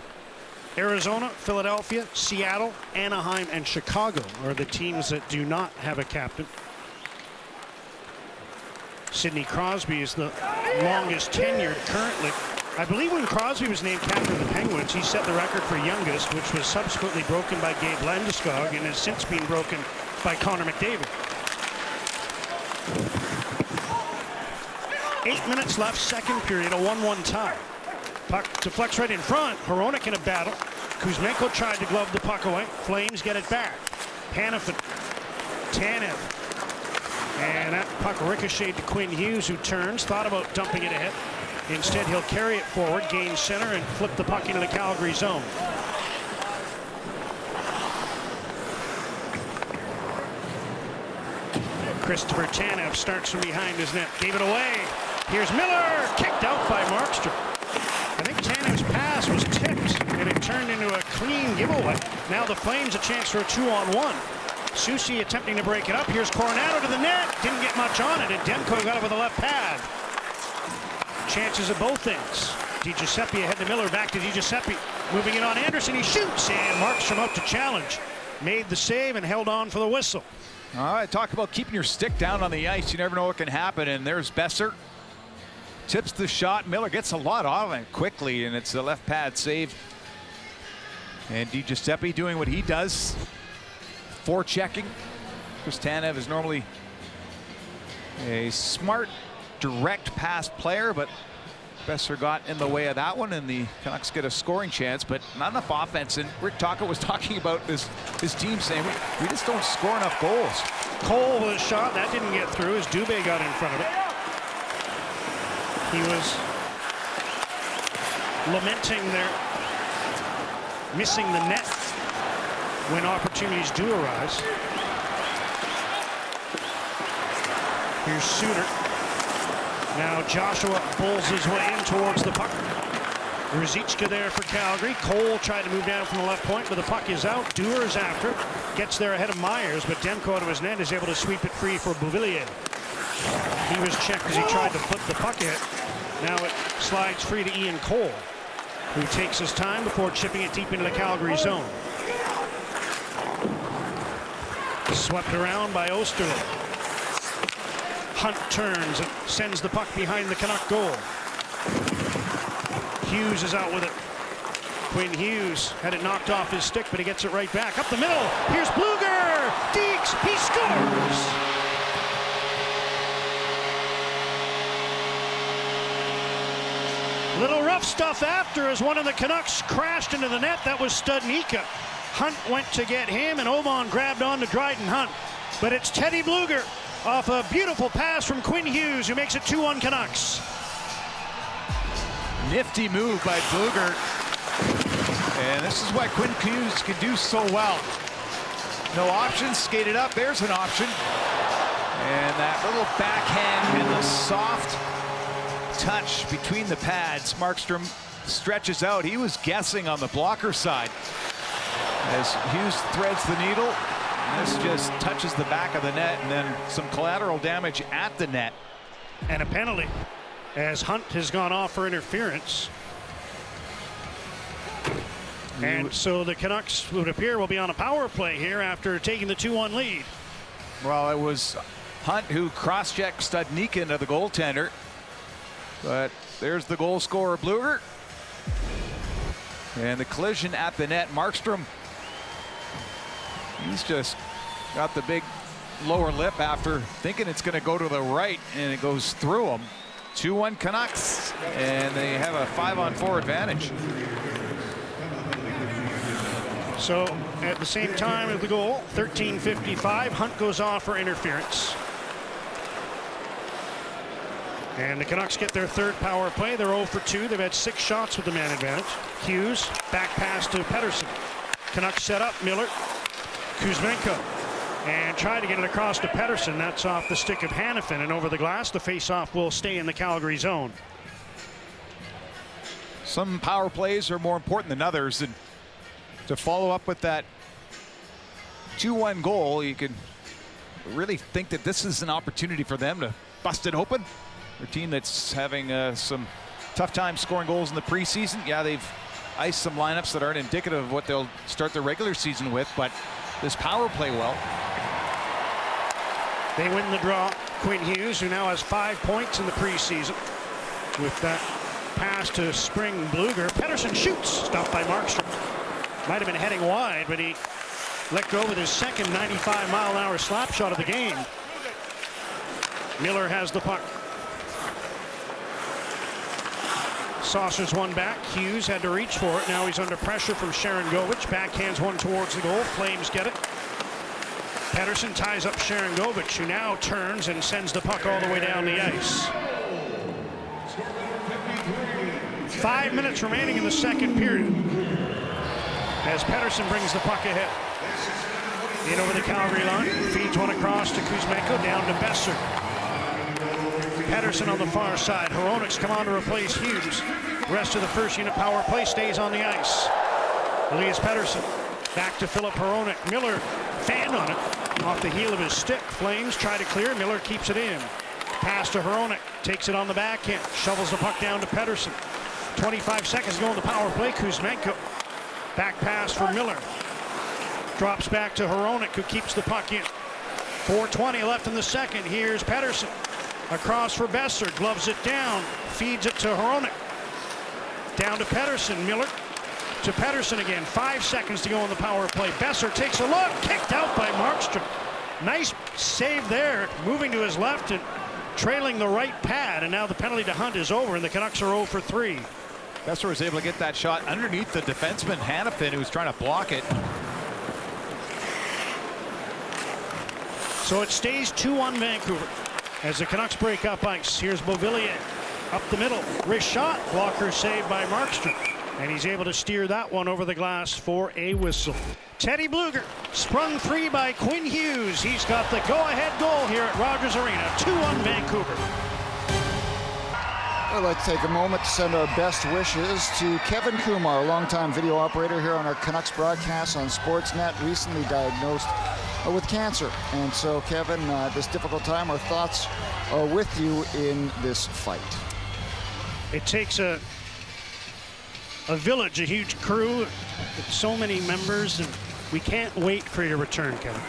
Arizona, Philadelphia, Seattle, Anaheim, and Chicago are the teams that do not have a captain. Sidney Crosby is the longest tenured currently. I believe when Crosby was named captain of the Penguins, he set the record for youngest, which was subsequently broken by Gabe Landeskog and has since been broken by Connor McDavid. 8 minutes left, second period, a 1-1 tie. Puck deflects right in front. Hronek in a battle. Kuzmenko tried to glove the puck away. Flames get it back. Hanifin, Tanev. And that puck ricocheted to Quinn Hughes, who turns, thought about dumping it ahead. Instead, he'll carry it forward, gain center, and flip the puck into the Calgary zone. Christopher Tanev starts from behind his net, gave it away. Here's Miller, kicked out by Markstrom. I think Tanev's pass was tipped, and it turned into a clean giveaway. Now the Flames a chance for a 2-on-1. Soucy attempting to break it up. Here's Coronado to the net. Didn't get much on it, and Demko got it with the left pad. Chances at both ends. DiGiuseppe ahead to Miller, back to DiGiuseppe. Moving it on Anderson, he shoots, and Markstrom out to challenge. Made the save and held on for the whistle. All right, talk about keeping your stick down on the ice. You never know what can happen, and there's Besser. Tips the shot. Miller gets a lot of it quickly, and it's a left pad save. And DiGiuseppe doing what he does. Forechecking. Chris Tanev is normally a smart, direct pass player, but Besser got in the way of that one, and the Canucks get a scoring chance, but not enough offense. And Rick Tocchet was talking about his team saying, we just don't score enough goals. Cole with a shot. That didn't get through as Dubé got in front of it. He was lamenting their missing the net when opportunities do arise. Here's Suter. Now Joshua pulls his way in towards the puck. Ruzicka there for Calgary. Cole tried to move down from the left point, but the puck is out. Dewar is after. Gets there ahead of Myers, but Demko out of his net is able to sweep it free for Beauvillier. He was checked as he tried to flip the puck ahead. Now it slides free to Ian Cole, who takes his time before chipping it deep into the Calgary zone. Swept around by Osterlund. Hunt turns and sends the puck behind the Canuck goal. Hughes is out with it. Quinn Hughes had it knocked off his stick, but he gets it right back. Up the middle, here's Blueger! Deeks, he scores! Little rough stuff after as one of the Canucks crashed into the net. That was Studnicka. Hunt went to get him, and Oman grabbed on to Dryden Hunt. But it's Teddy Blueger off a beautiful pass from Quinn Hughes, who makes it 2-1 Canucks. Nifty move by Blueger. And this is why Quinn Hughes can do so well. No options, skated up, there's an option. And that little backhand in the soft touch between the pads. Markstrom stretches out. He was guessing on the blocker side. As Hughes threads the needle, this just touches the back of the net, and then some collateral damage at the net. And a penalty as Hunt has gone off for interference. And so the Canucks would appear will be on a power play here after taking the 2-1 lead. Well, it was Hunt who cross-checked Studnicka into the goaltender. But there's the goal scorer, Blueger. And the collision at the net. Markstrom, he's just got the big lower lip after thinking it's going to go to the right, and it goes through him. 2-1 Canucks, and they have a 5-on-4 advantage. So at the same time of the goal, 13:55, Hunt goes off for interference. And the Canucks get their third power play. They're 0 for 2. They've had 6 shots with the man advantage. Hughes, back pass to Pettersson. Canucks set up, Miller, Kuzmenko, and try to get it across to Pettersson. That's off the stick of Hanifin, and over the glass. The face-off will stay in the Calgary zone. Some power plays are more important than others, and to follow up with that 2-1 goal, you can really think that this is an opportunity for them to busted open. A team that's having some tough time scoring goals in the preseason. Yeah, they've iced some lineups that aren't indicative of what they'll start their regular season with, but this power play well. They win the draw. Quinn Hughes, who now has 5 points in the preseason, with that pass to Spring Bluger. Pettersson shoots, stopped by Markstrom. Might have been heading wide, but he let go with his second 95-mile-an-hour slap shot of the game. Miller has the puck. Saucers one back. Hughes had to reach for it. Now he's under pressure from Sharangovich. Backhands one towards the goal. Flames get it. Pettersson ties up Sharangovich, who now turns and sends the puck all the way down the ice. 5 minutes remaining in the second period, as Pettersson brings the puck ahead. In over the Calgary line, feeds one across to Kuzmenko, down to Besser. Pettersson on the far side. Hronik's come on to replace Hughes. Rest of the first unit power play stays on the ice. Elias Pettersson back to Philip Hronik. Miller fanned on it off the heel of his stick. Flames try to clear. Miller keeps it in. Pass to Hronik. Takes it on the backhand. Shovels the puck down to Pettersson. 25 seconds to go in the power play. Kuzmenko. Back pass for Miller. Drops back to Hronik, who keeps the puck in. 4:20 left in the second. Here's Pettersson. Across for Besser. Gloves it down. Feeds it to Hronik. Down to Pettersson. Miller to Pettersson again. 5 seconds to go in the power play. Besser takes a look. Kicked out by Markstrom. Nice save there. Moving to his left and trailing the right pad. And now the penalty to Hunt is over, and the Canucks are 0 for 3. Besser was able to get that shot underneath the defenseman Hanifin, who was trying to block it. So it stays 2-1 Vancouver as the Canucks break up ice. Here's Beauvillier up the middle. Wrist shot. Blocker saved by Markstrom. And he's able to steer that one over the glass for a whistle. Teddy Bluger sprung free by Quinn Hughes. He's got the go-ahead goal here at Rogers Arena. 2-1 Vancouver. I'd like to take a moment to send our best wishes to Kevin Kumar, longtime video operator here on our Canucks broadcast on Sportsnet, recently diagnosed with cancer. And so, Kevin, this difficult time, our thoughts are with you in this fight. It takes a village, a huge crew with so many members, and we can't wait for your return, Kevin.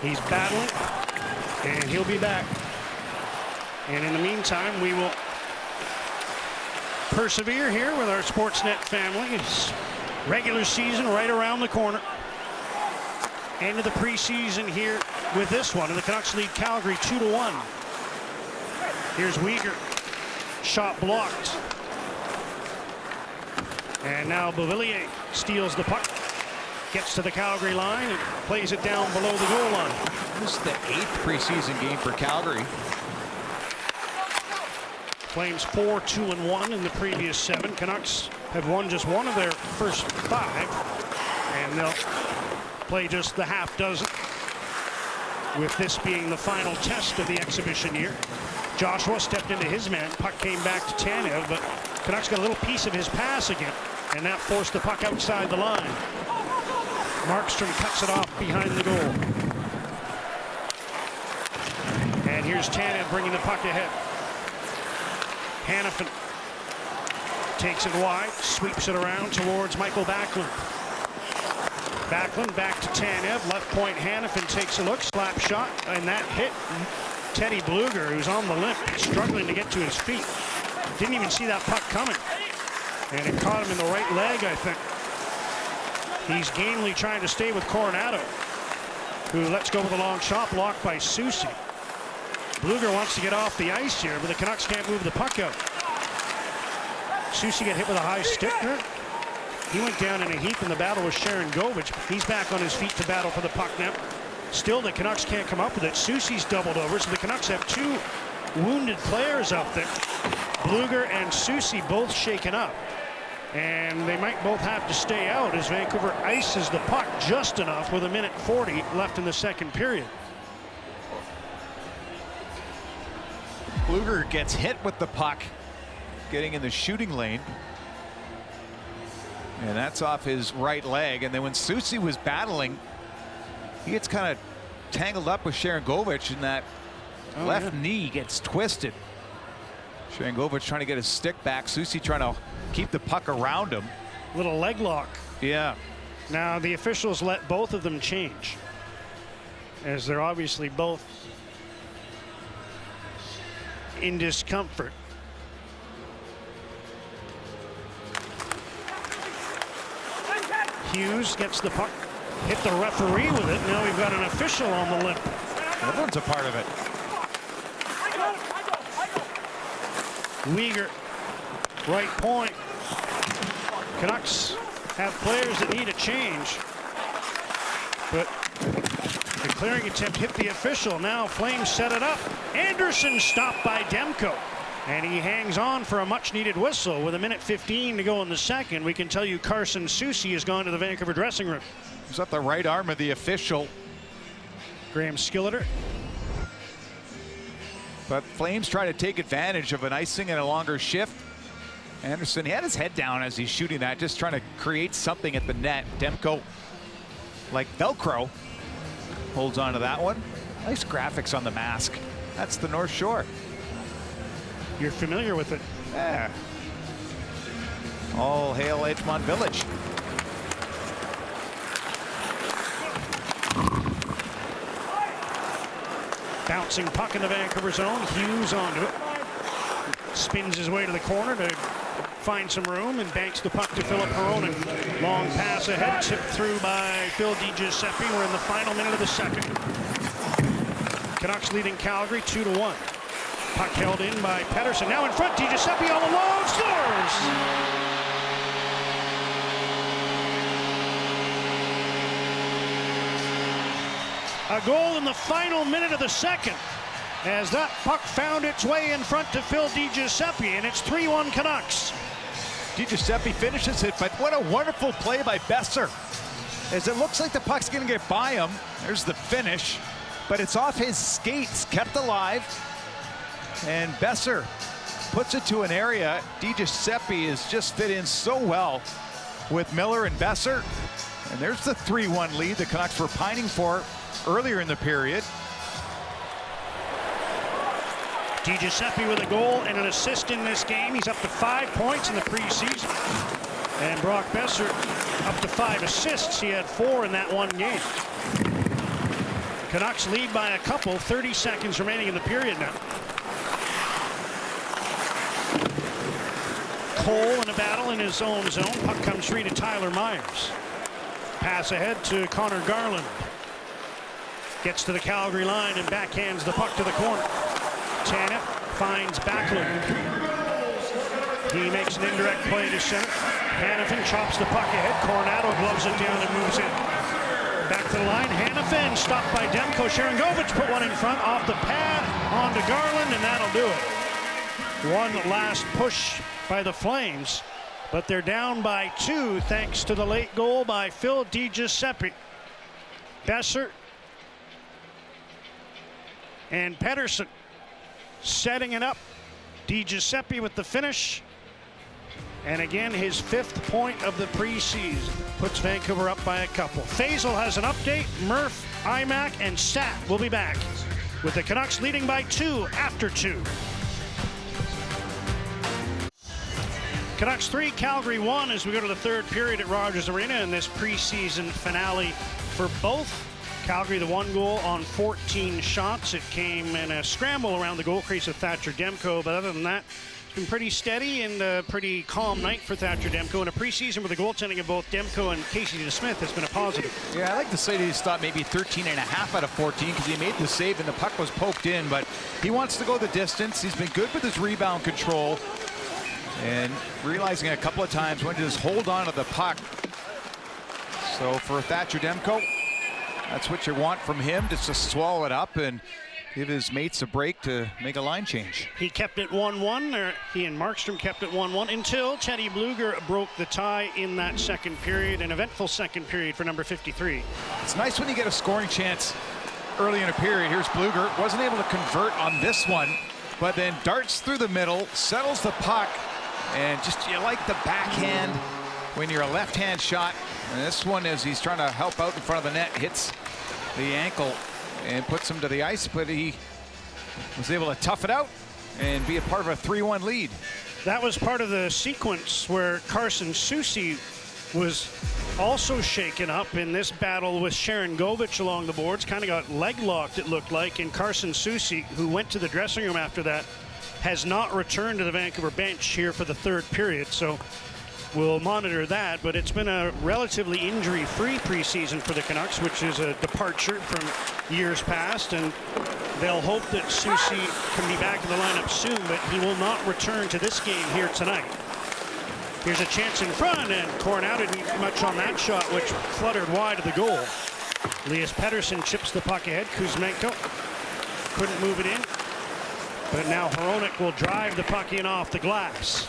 He's battling, and he'll be back. And in the meantime, we will persevere here with our Sportsnet family. It's regular season right around the corner. End of the preseason here with this one, and the Canucks lead Calgary 2-1. Here's Weegar. Shot blocked. And now Beauvillier steals the puck. Gets to the Calgary line and plays it down below the goal line. This is the 8th preseason game for Calgary. Flames 4-2-1 in the previous 7. Canucks have won just one of their first 5. And they'll play just the half dozen, with this being the final test of the exhibition year. Joshua stepped into his man. Puck came back to Tanev, but Canucks got a little piece of his pass again, and that forced the puck outside the line. Markstrom cuts it off behind the goal. And here's Tanev bringing the puck ahead. Hanifin takes it wide, sweeps it around towards Michael Backlund. Backlund back to Tanev. Left point, Hanifin takes a look. Slap shot, and that hit Teddy Bluger, who's on the limp, struggling to get to his feet. Didn't even see that puck coming. And it caught him in the right leg, I think. He's gamely trying to stay with Coronado, who lets go with a long shot, blocked by Soucy. Bluger wants to get off the ice here, but the Canucks can't move the puck out. Soucy got hit with a high stick there. He went down in a heap in the battle with Sharangovich. He's back on his feet to battle for the puck now. Still, the Canucks can't come up with it. Soucy's doubled over, so the Canucks have 2 wounded players out there. Bluger and Soucy both shaken up. And they might both have to stay out as Vancouver ices the puck just enough with 1:40 left in the second period. Bluger gets hit with the puck, getting in the shooting lane. And that's off his right leg. And then when Soucy was battling, he gets kind of tangled up with Sharangovich, and that left knee gets twisted. Sharangovich trying to get his stick back. Soucy trying to keep the puck around him. Little leg lock. Yeah. Now the officials let both of them change, as they're obviously both in discomfort. Hughes gets the puck, hit the referee with it. Now we've got an official on the limp. Everyone's a part of it. Weegar, right point. Canucks have players that need a change, but the clearing attempt hit the official. Now Flames set it up. Anderson stopped by Demko, and he hangs on for a much-needed whistle. With 1:15 to go in the second, we can tell you Carson Soucy has gone to the Vancouver dressing room. He's at the right arm of the official. Graham Skilleter. But Flames try to take advantage of an icing and a longer shift. Anderson, he had his head down as he's shooting that, just trying to create something at the net. Demko, like Velcro, holds on to that one. Nice graphics on the mask. That's the North Shore. You're familiar with it. Yeah. All hail Edgemont Village. Bouncing puck in the Vancouver zone. Hughes onto it. Spins his way to the corner to find some room and banks the puck to Philip Hronen. Long pass ahead, tipped through by Phil DiGiuseppe. We're in the final minute of the second. Canucks leading Calgary 2-1. Puck held in by Pettersson. Now in front, DiGiuseppe all alone, scores! A goal in the final minute of the second, as that puck found its way in front to Phil DiGiuseppe, and it's 3-1 Canucks. DiGiuseppe finishes it, but what a wonderful play by Besser. As it looks like the puck's going to get by him. There's the finish, but it's off his skates, kept alive. And Besser puts it to an area. DiGiuseppe has just fit in so well with Miller and Besser. And there's the 3-1 lead the Canucks were pining for earlier in the period. DiGiuseppe with a goal and an assist in this game. He's up to 5 points in the preseason. And Brock Besser up to 5 assists. He had 4 in that one game. Canucks lead by a couple. 30 seconds remaining in the period now. Cole in a battle in his own zone. Puck comes free to Tyler Myers. Pass ahead to Connor Garland. Gets to the Calgary line and backhands the puck to the corner. Tanev finds Backlund. He makes an indirect play to center. Hanifin chops the puck ahead. Coronado gloves it down and moves in. Back to the line. Hanifin stopped by Demko. Sharangovich put one in front off the pad onto Garland, and that'll do it. One last push by the Flames, but they're down by 2 thanks to the late goal by Phil DiGiuseppe. Besser and Pettersson setting it up. DiGiuseppe with the finish. And again, his 5th point of the preseason puts Vancouver up by a couple. Faisal has an update. Murph, Imac, and Sat will be back with the Canucks leading by 2 after 2. Canucks 3, Calgary 1 as we go to the third period at Rogers Arena in this preseason finale for both. Calgary, the 1 goal on 14 shots. It came in a scramble around the goal crease of Thatcher Demko, but other than that, it's been pretty steady and a pretty calm night for Thatcher Demko in a preseason where the goaltending of both Demko and Casey DeSmith has been a positive. Yeah, I like to say that he's thought maybe 13.5 out of 14 because he made the save and the puck was poked in, but he wants to go the distance. He's been good with his rebound control and realizing a couple of times when to just hold on to the puck. So for Thatcher Demko, that's what you want from him, just to swallow it up and give his mates a break to make a line change. He kept it 1-1, or he and Markstrom kept it 1-1 until Teddy Bluger broke the tie in that second period, an eventful second period for number 53. It's nice when you get a scoring chance early in a period. Here's Bluger, wasn't able to convert on this one, but then darts through the middle, settles the puck, and just you like the backhand when you're a left-hand shot. And this one, as he's trying to help out in front of the net, hits the ankle and puts him to the ice, but he was able to tough it out and be a part of a 3-1 lead. That was part of the sequence where Carson Soucy was also shaken up in this battle with Sharon Govich along the boards. Kind of got leg locked, it looked like, and Carson Soucy, who went to the dressing room after that, has not returned to the Vancouver bench here for the third period. So we'll monitor that, but it's been a relatively injury-free preseason for the Canucks, which is a departure from years past, and they'll hope that Soucy can be back in the lineup soon, but he will not return to this game here tonight. Here's a chance in front, and Coronado didn't much on that shot, which fluttered wide of the goal. Elias Pettersson chips the puck ahead. Kuzmenko couldn't move it in, but now Hronek will drive the puck in off the glass.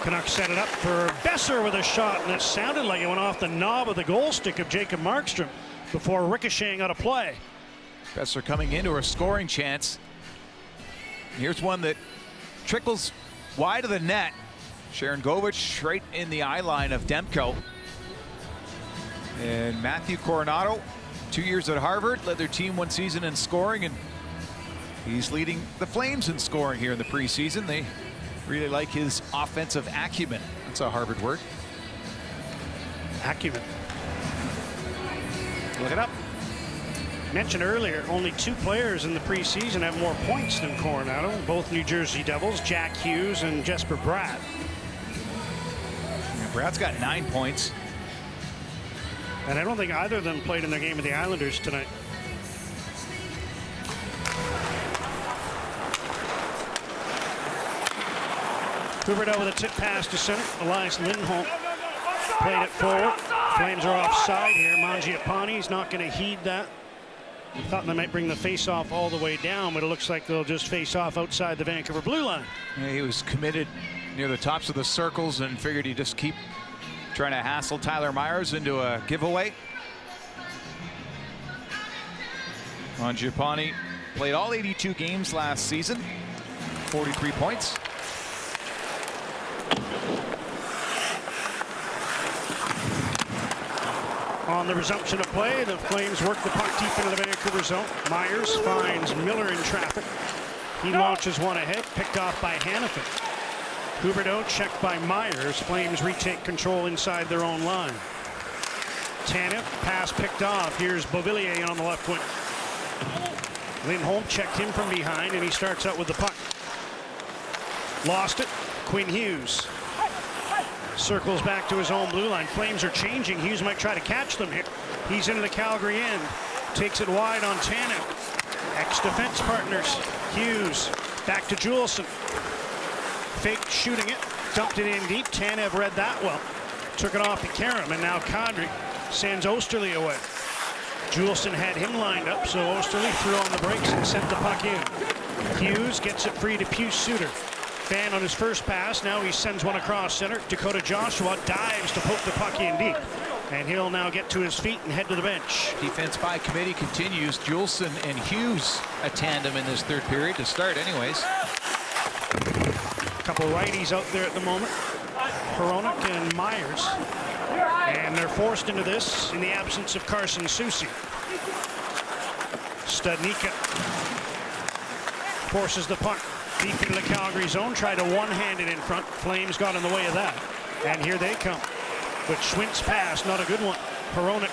Canucks set it up for Besser with a shot, and it sounded like it went off the knob of the goal stick of Jacob Markstrom before ricocheting out of play. Besser coming into a scoring chance. Here's one that trickles wide of the net. Sharon Govich right in the eye line of Demko. And Matthew Coronado, 2 years at Harvard, led their team one season in scoring, and he's leading the Flames in scoring here in the preseason. They really like his offensive acumen. That's a Harvard word. Acumen. Look it up. Mentioned earlier, only 2 players in the preseason have more points than Coronado, both New Jersey Devils, Jack Hughes and Jesper Bratt. Yeah, Bratt's got 9 points. And I don't think either of them played in their game with the Islanders tonight. Huberdeau with a tip pass to center. Elias Lindholm played it forward. Flames are offside here. Mangiapane's not going to heed that. I thought they might bring the face-off all the way down, but it looks like they'll just face off outside the Vancouver blue line. Yeah, he was committed near the tops of the circles and figured he'd just keep trying to hassle Tyler Myers into a giveaway. Mangiapane played all 82 games last season, 43 points. On the resumption of play, the Flames work the puck deep into the Vancouver zone. Myers finds Miller in traffic. He launches one ahead, picked off by Hanifin. Huberdeau checked by Myers. Flames retake control inside their own line. Tanev, pass picked off. Here's Beauvillier on the left wing. Lindholm checked him from behind, and he starts out with the puck. Lost it. Quinn Hughes circles back to his own blue line. Flames are changing. Hughes might try to catch them here. He's into the Calgary end. Takes it wide on Tanev. Ex-defense partners. Hughes back to Juleson. Fake shooting it. Dumped it in deep. Tanev read that well. Took it off to Karam, and now Kadri sends Osterley away. Juleson had him lined up, so Osterley threw on the brakes and sent the puck in. Hughes gets it free to Pius Suter. Fan on his first pass. Now he sends one across center. Dakota Joshua dives to poke the puck in deep. And he'll now get to his feet and head to the bench. Defense by committee continues. Juleson and Hughes a tandem in this third period to start anyways. A couple righties out there at the moment. Hronek and Myers. And they're forced into this in the absence of Carson Soucy. Studnicka forces the puck deep into the Calgary zone. Tried to one-hand it in front. Flames got in the way of that. And here they come. But Schwindt's pass, not a good one. Hronek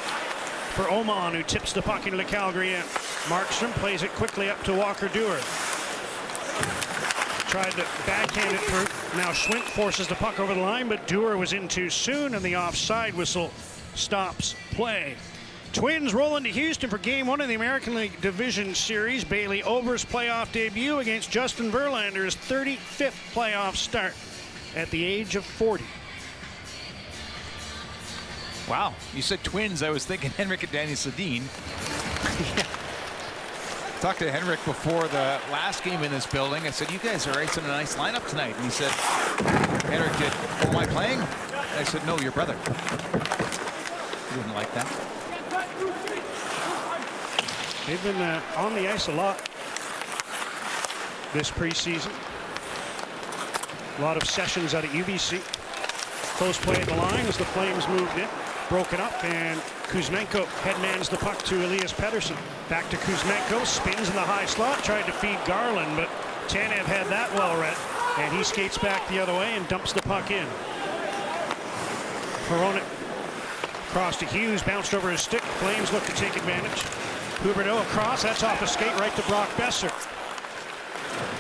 for Oman, who tips the puck into the Calgary end. Markstrom plays it quickly up to Walker Duehr. Tried to backhand it through. Now Schwindt forces the puck over the line, but Duehr was in too soon, and the offside whistle stops play. Twins roll into Houston for Game 1 of the American League Division Series. Bailey Ober's playoff debut against Justin Verlander's 35th playoff start at the age of 40. Wow, you said Twins. I was thinking Henrik and Danny Sedin. Yeah. Talked to Henrik before the last game in this building. I said, you guys are icing a nice lineup tonight. And he said, Henrik did, oh, am I playing? I said, no, your brother. He didn't like that. They've been on the ice a lot this preseason. A lot of sessions out at UBC. Close play at the line as the Flames moved in. Broken up, and Kuzmenko headmans the puck to Elias Pettersson. Back to Kuzmenko, spins in the high slot, tried to feed Garland, but Tanev had that well read, and he skates back the other way and dumps the puck in. Hronek across to Hughes, bounced over his stick. Flames look to take advantage. Huberdeau across, that's off a skate right to Brock Besser.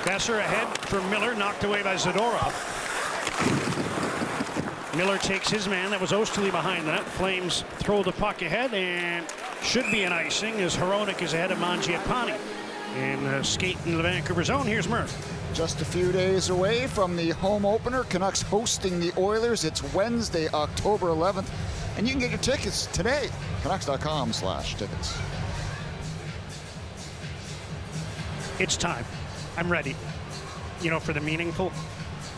Besser ahead for Miller, knocked away by Zadorov. Miller takes his man, that was Osterley behind the net. Flames throw the puck ahead, and should be an icing as Hronek is ahead of Mangiapane. And skate in the Vancouver zone, here's Murph. Just a few days away from the home opener, Canucks hosting the Oilers. It's Wednesday, October 11th, and you can get your tickets today. Canucks.com/tickets. It's time. I'm ready. You know, for the meaningful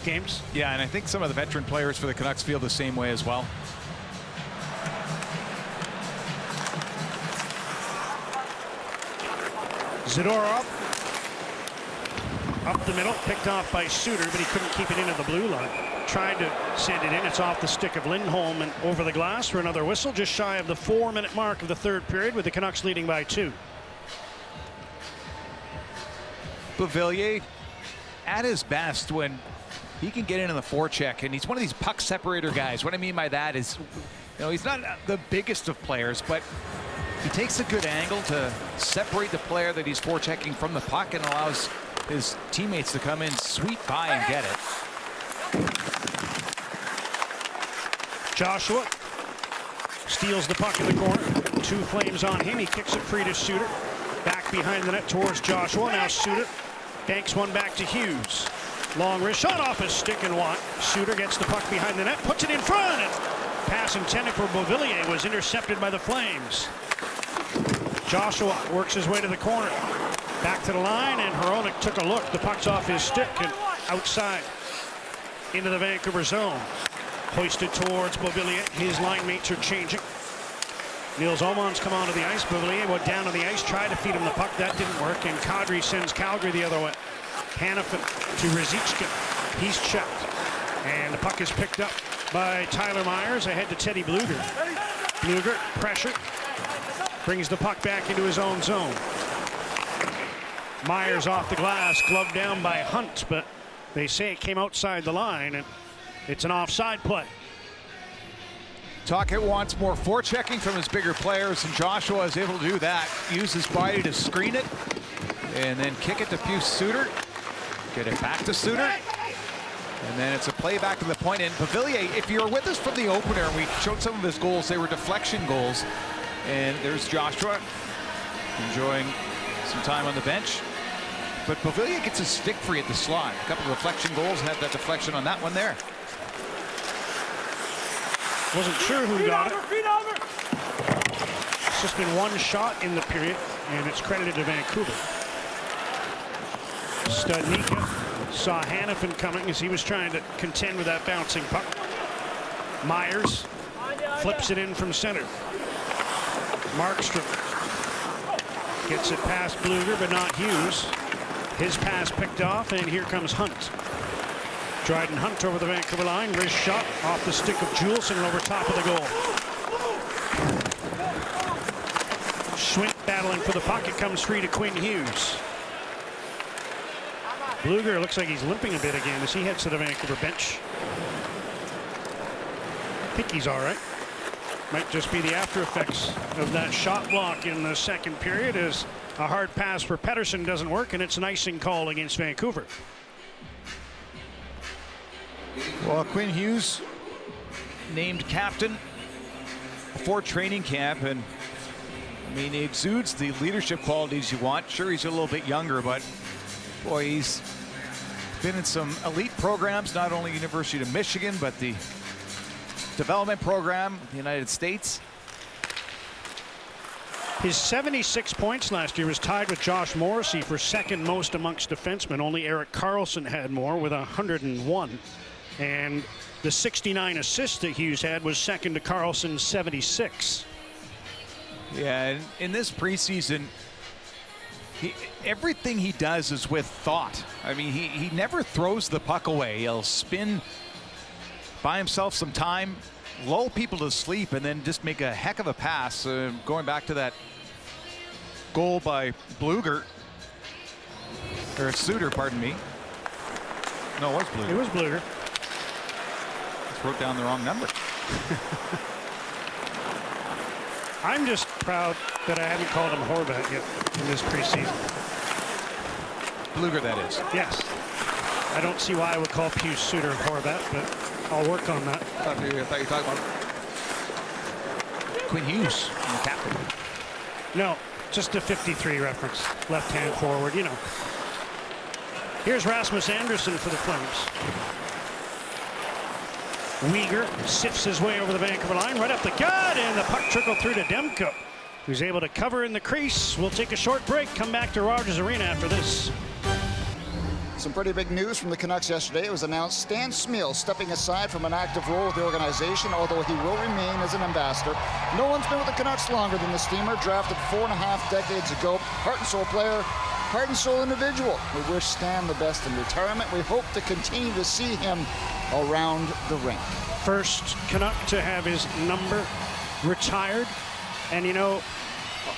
games. Yeah, and I think some of the veteran players for the Canucks feel the same way as well. Zadorov up the middle, picked off by Suter, but he couldn't keep it into the blue line. Tried to send it in. It's off the stick of Lindholm and over the glass for another whistle, just shy of the 4-minute mark of the third period, with the Canucks leading by 2. Beauvillier at his best when he can get in on the forecheck, and he's one of these puck separator guys. What I mean by that is, you know, he's not the biggest of players, but he takes a good angle to separate the player that he's forechecking from the puck and allows his teammates to come in, sweep by, and get it. Joshua steals the puck in the corner. 2 Flames on him. He kicks it free to Suter. Back behind the net towards Joshua. Now Suter banks one back to Hughes. Long wrist shot off his stick and Watt. Suter gets the puck behind the net, puts it in front, and pass intended for Beauvillier was intercepted by the Flames. Joshua works his way to the corner. Back to the line, and Hronek took a look. The puck's off his stick and outside into the Vancouver zone. Hoisted towards Beauvillier. His line mates are changing. Nils Åman's come onto the ice. Beauvillier went down on the ice, tried to feed him the puck. That didn't work, and Kadri sends Calgary the other way. Hanifin to Ruzicka. He's checked, and the puck is picked up by Tyler Myers ahead to Teddy Bluger. Bluger, pressure, brings the puck back into his own zone. Myers off the glass, gloved down by Hunt, but they say it came outside the line, and it's an offside play. Tocchet wants more forechecking from his bigger players, and Joshua is able to do that. Use his body to screen it, and then kick it to Pius Suter. Get it back to Suter, and then it's a play back to the point. And Beauvillier, if you were with us from the opener, and we showed some of his goals, they were deflection goals. And there's Joshua enjoying some time on the bench. But Beauvillier gets his stick free at the slot. A couple of deflection goals, had that deflection on that one there. Wasn't sure who got it. It's just been one shot in the period, and it's credited to Vancouver. Studnicka saw Hanifin coming as he was trying to contend with that bouncing puck. Myers flips it in from center. Markstrom gets it past Bluger, but not Hughes. His pass picked off, and here comes Hunt. Dryden Hunt over the Vancouver line. Wrist shot off the stick of Juleson and over top of the goal. Schwint battling for the puck. It comes free to Quinn Hughes. Bluger looks like he's limping a bit again as he heads to the Vancouver bench. I think he's all right. Might just be the after effects of that shot block in the second period, as a hard pass for Pettersson doesn't work, and it's an icing call against Vancouver. Well, Quinn Hughes named captain before training camp, and I mean, he exudes the leadership qualities you want. Sure, he's a little bit younger, but boy, he's been in some elite programs, not only University of Michigan, but the development program in the United States. His 76 points last year was tied with Josh Morrissey for second most amongst defensemen. Only Erik Karlsson had more with 101. And the 69 assists that Hughes had was second to Karlsson's 76. Yeah, and in this preseason, everything he does is with thought. I mean, he never throws the puck away. He'll spin, buy himself some time, lull people to sleep and then just make a heck of a pass. Going back to that goal by Bluger, or Suter, pardon me. No, it was Bluger. It was Bluger. Just wrote down the wrong number. I'm just proud that I haven't called him Horvat yet in this preseason. Bluger, that is. Yes. I don't see why I would call Pius Suter Horvat, but I'll work on that. I thought you were talking about Quinn Hughes, the captain. No, just a 53 reference. Left-hand forward, you know. Here's Rasmus Andersson for the Flames. Weegar sifts his way over the Vancouver line, right up the gut, and the puck trickled through to Demko, who's able to cover in the crease. We'll take a short break, come back to Rogers Arena after this. Some pretty big news from the Canucks yesterday. It was announced Stan Smyl stepping aside from an active role with the organization, although he will remain as an ambassador. No one's been with the Canucks longer than the Steamer, drafted 4.5 decades ago. Heart and soul player, heart and soul individual. We wish Stan the best in retirement. We hope to continue to see him around the rink. First Canuck to have his number retired. And you know,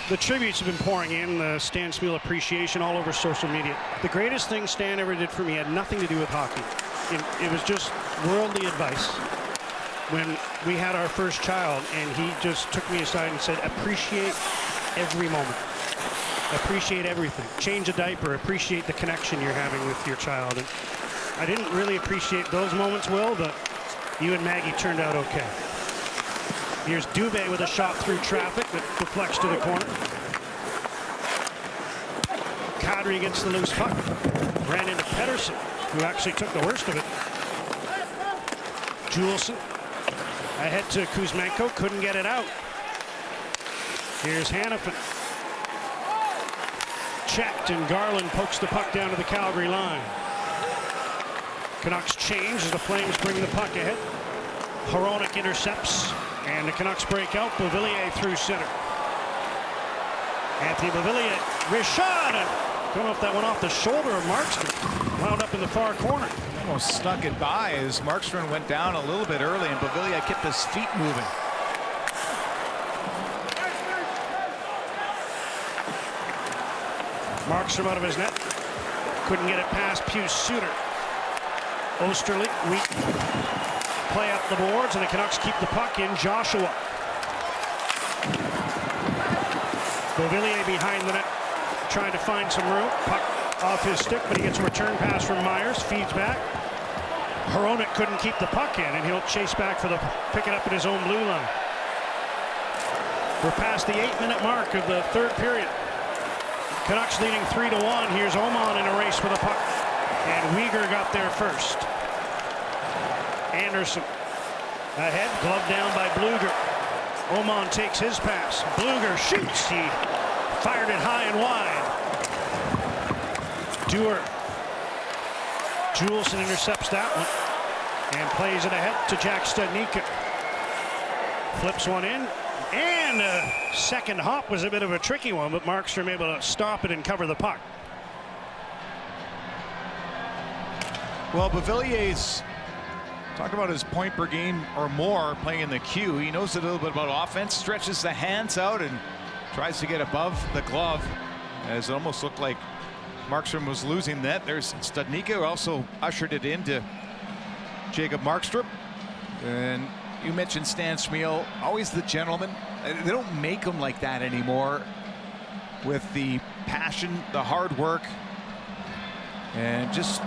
the tributes have been pouring in, the Stan Smyl appreciation all over social media. The greatest thing Stan ever did for me had nothing to do with hockey. It was just worldly advice. When we had our first child, and he just took me aside and said, appreciate every moment. Appreciate everything. Change a diaper, appreciate the connection you're having with your child. And I didn't really appreciate those moments, Will, but you and Maggie turned out okay. Here's Dubé with a shot through traffic that deflects to the corner. Kadri gets the loose puck. Ran into Pettersson, who actually took the worst of it. Juleson ahead to Kuzmenko, couldn't get it out. Here's Hannafin. Checked, and Garland pokes the puck down to the Calgary line. Canucks change as the Flames bring the puck ahead. Hronek intercepts, and the Canucks break out. Beauvillier through center. Anthony Beauvillier, wrist shot, and I don't know if that went off the shoulder of Markstrom. Wound up in the far corner. Almost snuck it by as Markstrom went down a little bit early, and Beauvillier kept his feet moving. Markstrom out of his net. Couldn't get it past Pius Suter. Osterley, weak. Play up the boards, and the Canucks keep the puck in. Joshua. Beauvillier behind the net, trying to find some room. Puck off his stick, but he gets a return pass from Myers. Feeds back. Hronek couldn't keep the puck in, and he'll chase back for the pick it up at his own blue line. We're past the 8-minute mark of the third period. Canucks leading 3-1. Here's Oman in a race for the puck, and Weegar got there first. Andersson ahead, glove down by Bluger. Oman takes his pass. Bluger shoots. He fired it high and wide. Dewar. Juleson intercepts that one and plays it ahead to Jack Studnicka. Flips one in, and a second hop was a bit of a tricky one, but Markstrom able to stop it and cover the puck. Well, Beauvillier's talk about his point per game or more playing in the queue. He knows a little bit about offense, stretches the hands out and tries to get above the glove, as it almost looked like Markstrom was losing that. There's Studnicka, who also ushered it into Jacob Markstrom. And you mentioned Stan Smyl, always the gentleman. They don't make him like that anymore, with the passion, the hard work, and just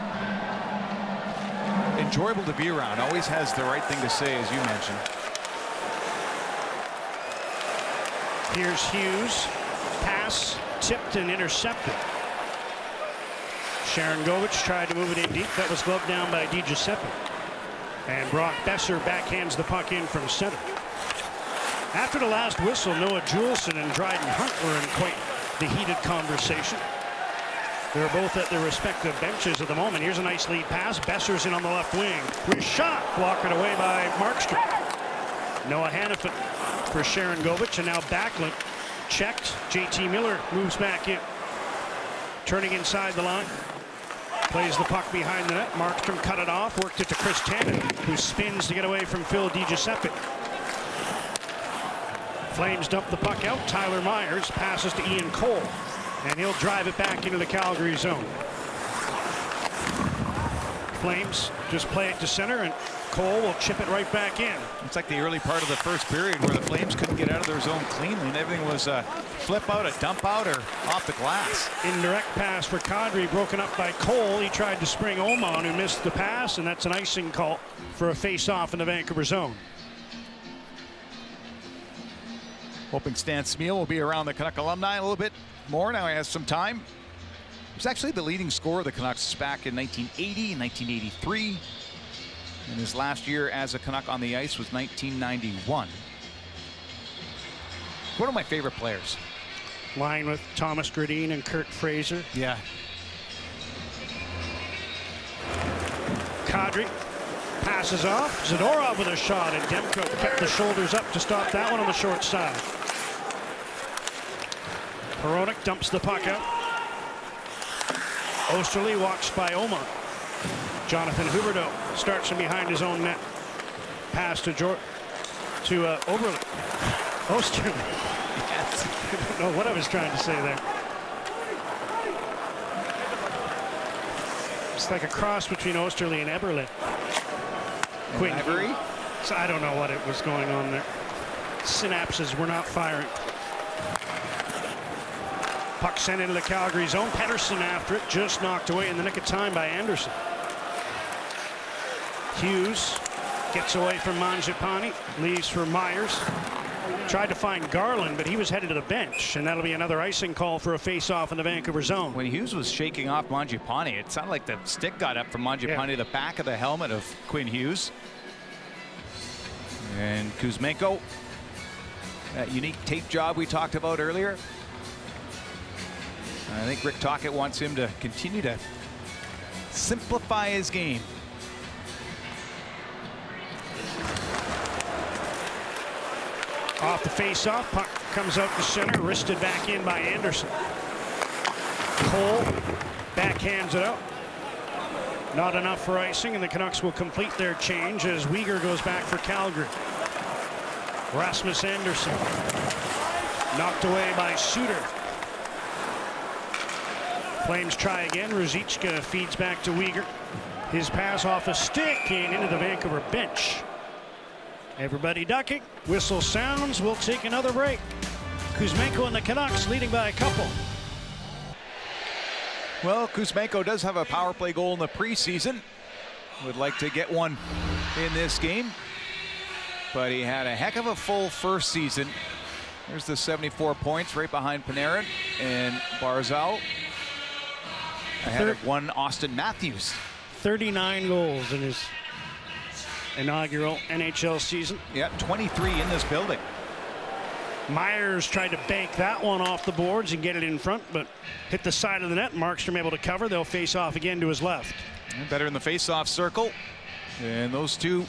enjoyable to be around. Always has the right thing to say, as you mentioned. Here's Hughes. Pass tipped and intercepted. Sharon Govich tried to move it in deep. That was gloved down by DiGiuseppe. And Brock Besser backhands the puck in from center. After the last whistle, Noah Juleson and Dryden Hunt were in quite the heated conversation. They're both at their respective benches at the moment. Here's a nice lead pass. Besser's in on the left wing. With shot, blocked away by Markstrom. Noah Hannafin for Sharon Govich, and now Backlund checked. JT Miller moves back in. Turning inside the line. Plays the puck behind the net. Markstrom cut it off, worked it to Chris Tannen, who spins to get away from Phil DiGiuseppe. Flames dump the puck out. Tyler Myers passes to Ian Cole, and he'll drive it back into the Calgary zone. Flames just play it to center, and Cole will chip it right back in. It's like the early part of the first period where the Flames couldn't get out of their zone cleanly, and everything was a flip out, a dump out, or off the glass. Indirect pass for Kadri, broken up by Cole. He tried to spring Oman, who missed the pass, and that's an icing call for a face-off in the Vancouver zone. Hoping Stan Smeel will be around the Canuck alumni a little bit more. Now he has some time. He was actually the leading scorer of the Canucks back in 1980 and 1983. And his last year as a Canuck on the ice was 1991. One of my favorite players. Line with Thomas Gradin and Kurt Fraser. Yeah. Kadri passes off. Zadorov with a shot, and Demko kept the shoulders up to stop that one on the short side. Hronek dumps the puck out. Osterley walks by Oman. Jonathan Huberdeau starts from behind his own net. Pass to Oberle. Osterley. Yes. I don't know what I was trying to say there. It's like a cross between Osterley and Eberle. Quinn. So I don't know what it was going on there. Synapses were not firing. Puck sent into the Calgary zone. Pettersson after it, just knocked away in the nick of time by Anderson. Hughes gets away from Mangiapane, leaves for Myers. Tried to find Garland, but he was headed to the bench, and that'll be another icing call for a face-off in the Vancouver zone. When Hughes was shaking off Mangiapane, it sounded like the stick got up from Mangiapane to the back of the helmet of Quinn Hughes. And Kuzmenko, that unique tape job we talked about earlier. I think Rick Tocchet wants him to continue to simplify his game. Off the face-off, puck comes out to center, wristed back in by Anderson. Cole backhands it out. Not enough for icing, and the Canucks will complete their change as Weegar goes back for Calgary. Rasmus Anderson knocked away by Suter. Flames try again. Ruzicka feeds back to Weegar. His pass off a stick and into the Vancouver bench. Everybody ducking. Whistle sounds. We'll take another break. Kuzmenko and the Canucks leading by a couple. Well, Kuzmenko does have a power play goal in the preseason. Would like to get one in this game. But he had a heck of a full first season. There's the 74 points right behind Panarin and Barzal. Ahead of one Austin Matthews. 39 goals in his inaugural NHL season. Yeah, 23 in this building. Myers tried to bank that one off the boards and get it in front, but hit the side of the net. Markstrom able to cover. They'll face off again to his left. Better in the face-off circle. And those two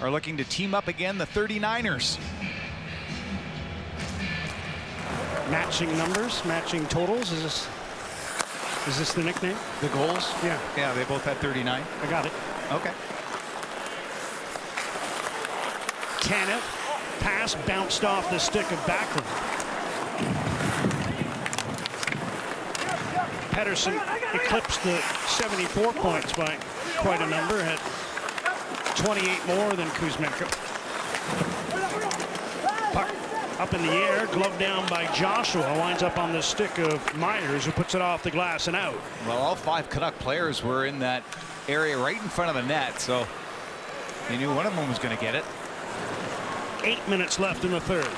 are looking to team up again, the 39ers. Matching numbers, matching totals. Is this the nickname? The goals? Yeah. Yeah, they both had 39. I got it. Okay. Tanev, pass bounced off the stick of Backlund. Pettersson eclipsed the 74 points by quite a number. Had 28 more than Kuzmenko. Puck up in the air, glove down by Joshua, winds up on the stick of Myers, who puts it off the glass and out. Well, all 5 Canuck players were in that area right in front of the net, so they knew one of them was going to get it. 8 minutes left in the third.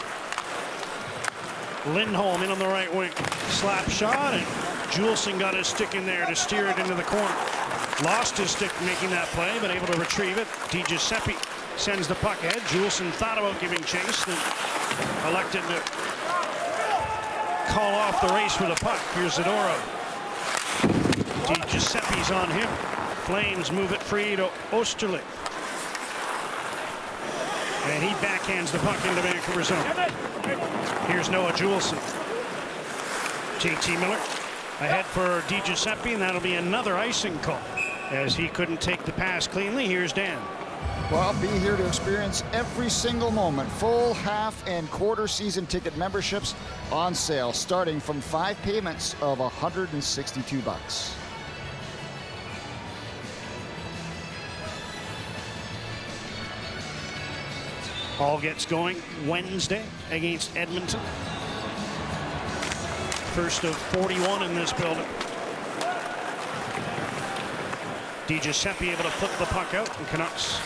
Lindholm in on the right wing. Slap shot, and Juleson got his stick in there to steer it into the corner. Lost his stick making that play, but able to retrieve it. DiGiuseppe sends the puck ahead. Juleson thought about giving chase, then elected to call off the race for the puck. Here's Zadorov. DiGiuseppe's on him. Flames move it free to Osterley. And he backhands the puck into Vancouver zone. Here's Noah Juleson. JT Miller ahead for DiGiuseppe, and that'll be another icing call as he couldn't take the pass cleanly. Here's Dan. Well, be here to experience every single moment. Full, half, and quarter season ticket memberships on sale, starting from 5 payments of $162. All gets going Wednesday against Edmonton. First of 41 in this building. DiGiuseppe able to flip the puck out, and Canucks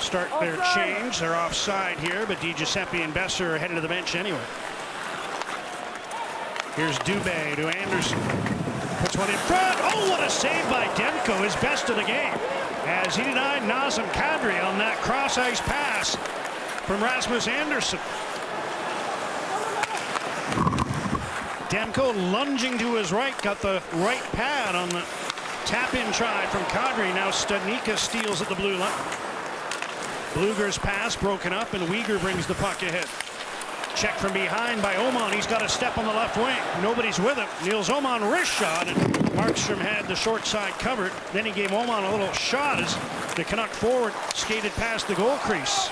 start their change. They're offside here, but DiGiuseppe and Besser are headed to the bench anyway. Here's Dubé to Anderson. Puts one in front. Oh, what a save by Demko, his best of the game, as he denied Nazem Kadri on that cross-ice pass from Rasmus Anderson. Demko lunging to his right, got the right pad on the tap-in try from Kadri. Now Studnicka steals at the blue line. Bluger's pass broken up, and Weegar brings the puck ahead. Check from behind by Oman. He's got a step on the left wing. Nobody's with him. Niels Oman wrist shot, and Markstrom had the short side covered. Then he gave Oman a little shot as the Canuck forward skated past the goal crease.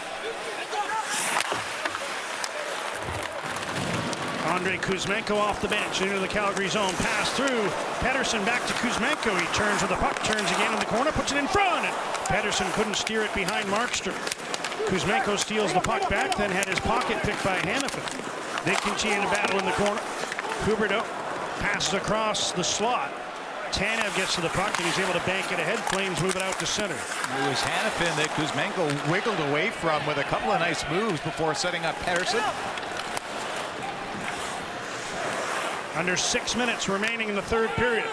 Andrei Kuzmenko off the bench into the Calgary zone. Pass through. Pettersson back to Kuzmenko. He turns with the puck, turns again in the corner, puts it in front. And Pettersson couldn't steer it behind Markstrom. Kuzmenko steals the puck back, then had his pocket picked by Hannafin. They continue to battle in the corner. Huberdeau passes across the slot. Tanev gets to the puck, and he's able to bank it ahead. Flames move it out to center. It was Hannafin that Kuzmenko wiggled away from with a couple of nice moves before setting up Pettersson. Under 6 minutes remaining in the third period.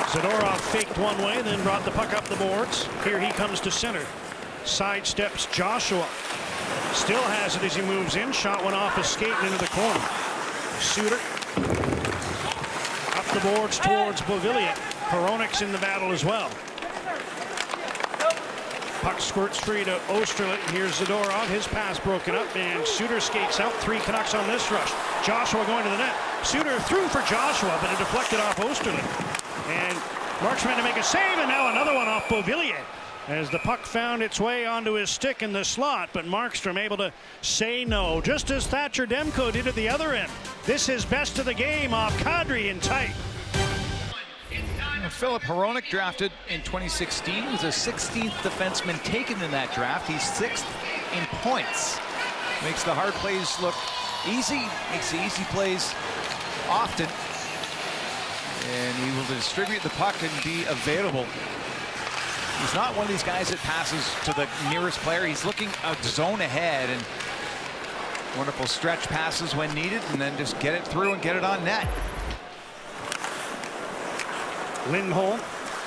Zadorov faked one way, then brought the puck up the boards. Here he comes to center. Sidesteps Joshua. Still has it as he moves in. Shot went off his skate and into the corner. Suter up the boards towards Beauvillier. Hronik's in the battle as well. Puck squirts free to Osterlund. Here's Zadorov. His pass broken up, and Suter skates out. 3 Canucks on this rush. Joshua going to the net. Suter threw for Joshua, but it deflected off Osterlund. And Markstrom to make a save, and now another one off Beauvillier, as the puck found its way onto his stick in the slot, but Markstrom able to say no, just as Thatcher Demko did at the other end. This is best of the game off Kadri in tight. Philip Hronik, drafted in 2016, was a 16th defenseman taken in that draft. He's 6th in points. Makes the hard plays look easy, makes the easy plays often. And he will distribute the puck and be available. He's not one of these guys that passes to the nearest player. He's looking a zone ahead, and wonderful stretch passes when needed, and then just get it through and get it on net. Lindholm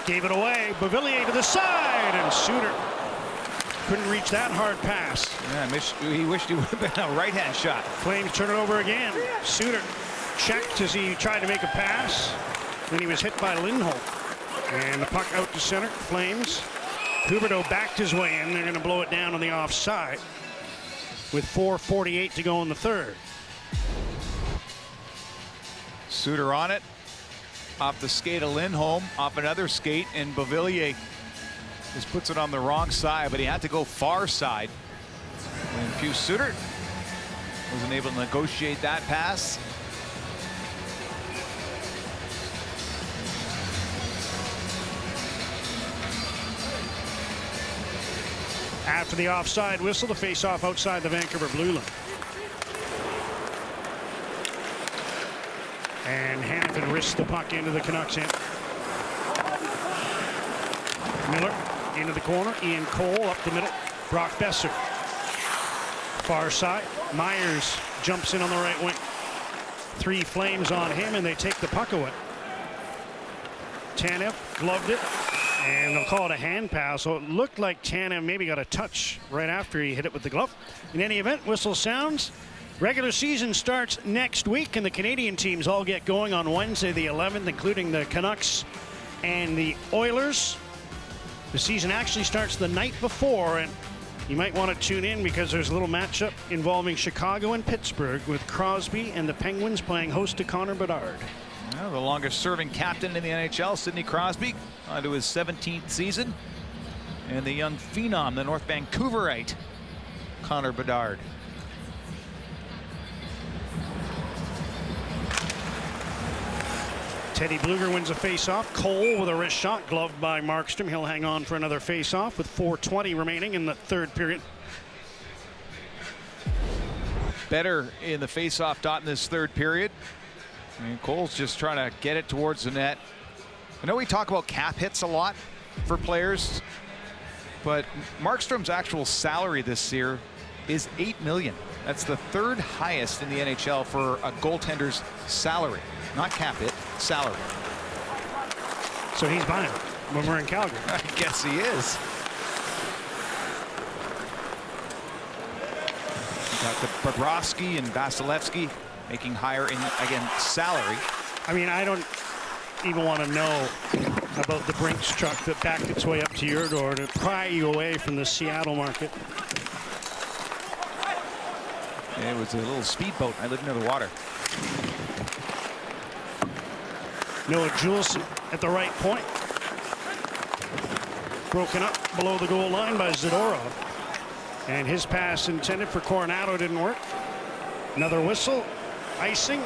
gave it away. Beauvillier to the side, and Suter couldn't reach that hard pass. Yeah, he wished he would have been a right-hand shot. Flames turn it over again. Suter checked as he tried to make a pass. Then he was hit by Lindholm. And the puck out to center. Flames. Huberdeau backed his way in. They're going to blow it down on the offside with 4:48 to go in the third. Suter on it. Off the skate of Lindholm, off another skate, and Beauvillier just puts it on the wrong side, but he had to go far side. And Pius Suter wasn't able to negotiate that pass. After the offside whistle, the face-off outside the Vancouver blue line. And Hannafin risks the puck into the Canucks end. Miller into the corner. Ian Cole up the middle. Brock Besser. Far side. Myers jumps in on the right wing. 3 Flames on him, and they take the puck away. Tanev gloved it, and they'll call it a hand pass. So it looked like Tanev maybe got a touch right after he hit it with the glove. In any event, whistle sounds. Regular season starts next week, and the Canadian teams all get going on Wednesday the 11th, including the Canucks and the Oilers. The season actually starts the night before, and you might want to tune in because there's a little matchup involving Chicago and Pittsburgh, with Crosby and the Penguins playing host to Connor Bedard. Well, the longest serving captain in the NHL, Sidney Crosby, onto his 17th season. and the young phenom, the North Vancouverite, Connor Bedard. Teddy Bluger wins a face-off. Cole with a wrist shot, gloved by Markstrom. He'll hang on for another face-off with 4:20 remaining in the third period. Better in the face-off dot in this third period. And Cole's just trying to get it towards the net. I know we talk about cap hits a lot for players, but Markstrom's actual salary this year is $8 million. That's the third highest in the NHL for a goaltender's salary. Not cap hit, salary. So he's buying when we're in Calgary. I guess he is. You got the Bobrovsky and Vasilevsky making higher in, again, salary. I mean, I don't even want to know about the Brinks truck that backed its way up to your door to pry you away from the Seattle market. It was a little speedboat. I live near the water. Noah Juleson at the right point. Broken up below the goal line by Zadorov. And his pass intended for Coronado didn't work. Another whistle. Icing.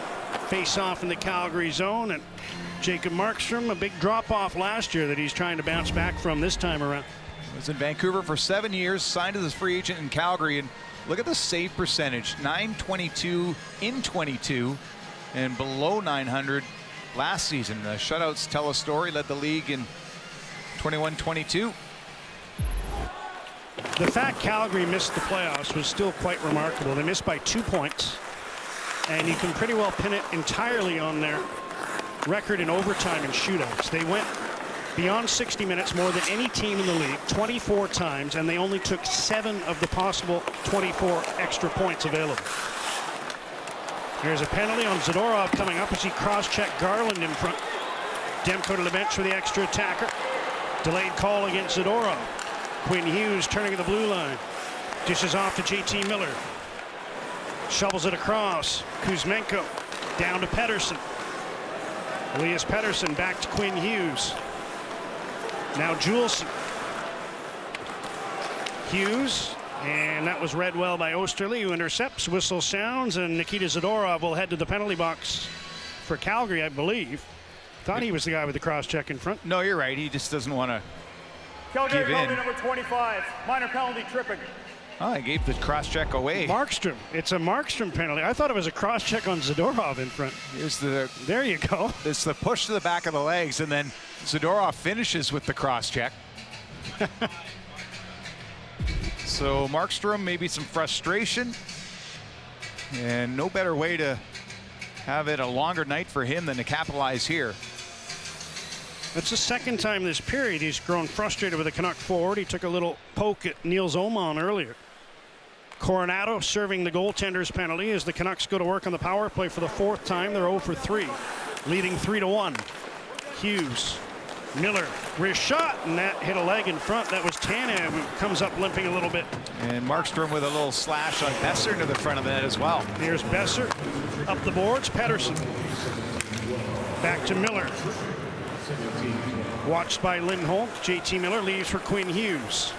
Face off in the Calgary zone. And Jacob Markstrom, a big drop off last year that he's trying to bounce back from this time around. Was in Vancouver for 7 years, signed as a free agent in Calgary, and look at the save percentage, .922 in 22 and below 900 last season. The shutouts tell a story, led the league in 21-22. The fact Calgary missed the playoffs was still quite remarkable. They missed by 2 points, and you can pretty well pin it entirely on their record in overtime and shootouts. They went beyond 60 minutes more than any team in the league 24 times, and they only took 7 of the possible 24 extra points available. Here's a penalty on Zadorov coming up as he cross-checked Garland in front. Demko to the bench for the extra attacker. Delayed call against Zadorov. Quinn Hughes turning to the blue line. Dishes off to JT Miller. Shovels it across. Kuzmenko down to Pettersson. Elias Pettersson back to Quinn Hughes. Now Juleson. Hughes, and that was read well by Osterley, who intercepts. Whistle sounds, and Nikita Zadorov will head to the penalty box for Calgary, I believe. Thought he was the guy with the cross-check in front. No, you're right. He just doesn't want to Calgary give in. penalty number 25, minor penalty tripping. Oh, I gave the cross-check away. Markstrom. It's a Markstrom penalty. I thought it was a cross-check on Zadorov in front. Here's the. There you go. It's the push to the back of the legs, and then Zadorov finishes with the cross-check. So Markstrom, maybe some frustration, and no better way to have it a longer night for him than to capitalize here. That's the second time this period he's grown frustrated with a Canuck forward. He took a little poke at Niels Oman earlier. Coronado serving the goaltender's penalty as the Canucks go to work on the power play for the 4th time. They're 0 for 3, leading 3-1. Hughes, Miller, wrist shot, and that hit a leg in front. That was Tanev, who comes up limping a little bit. And Markstrom with a little slash on Besser to the front of the net as well. Here's Besser up the boards. Pettersson back to Miller. Watched by Lindholm. JT Miller leaves for Quinn Hughes.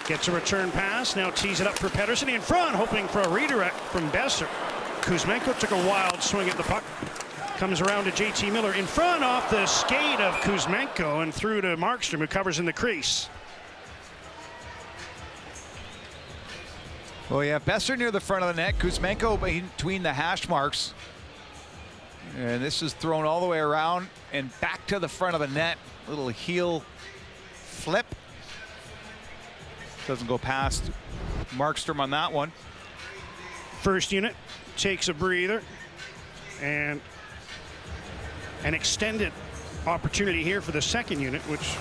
Gets a return pass. Now tees it up for Pettersson in front, hoping for a redirect from Besser. Kuzmenko took a wild swing at the puck. Comes around to JT Miller in front off the skate of Kuzmenko and through to Markstrom, who covers in the crease. Well, yeah, Besser near the front of the net. Kuzmenko between the hash marks. And this is thrown all the way around and back to the front of the net. Little heel flip. Doesn't go past Markstrom on that one. First unit takes a breather, and an extended opportunity here for the second unit, which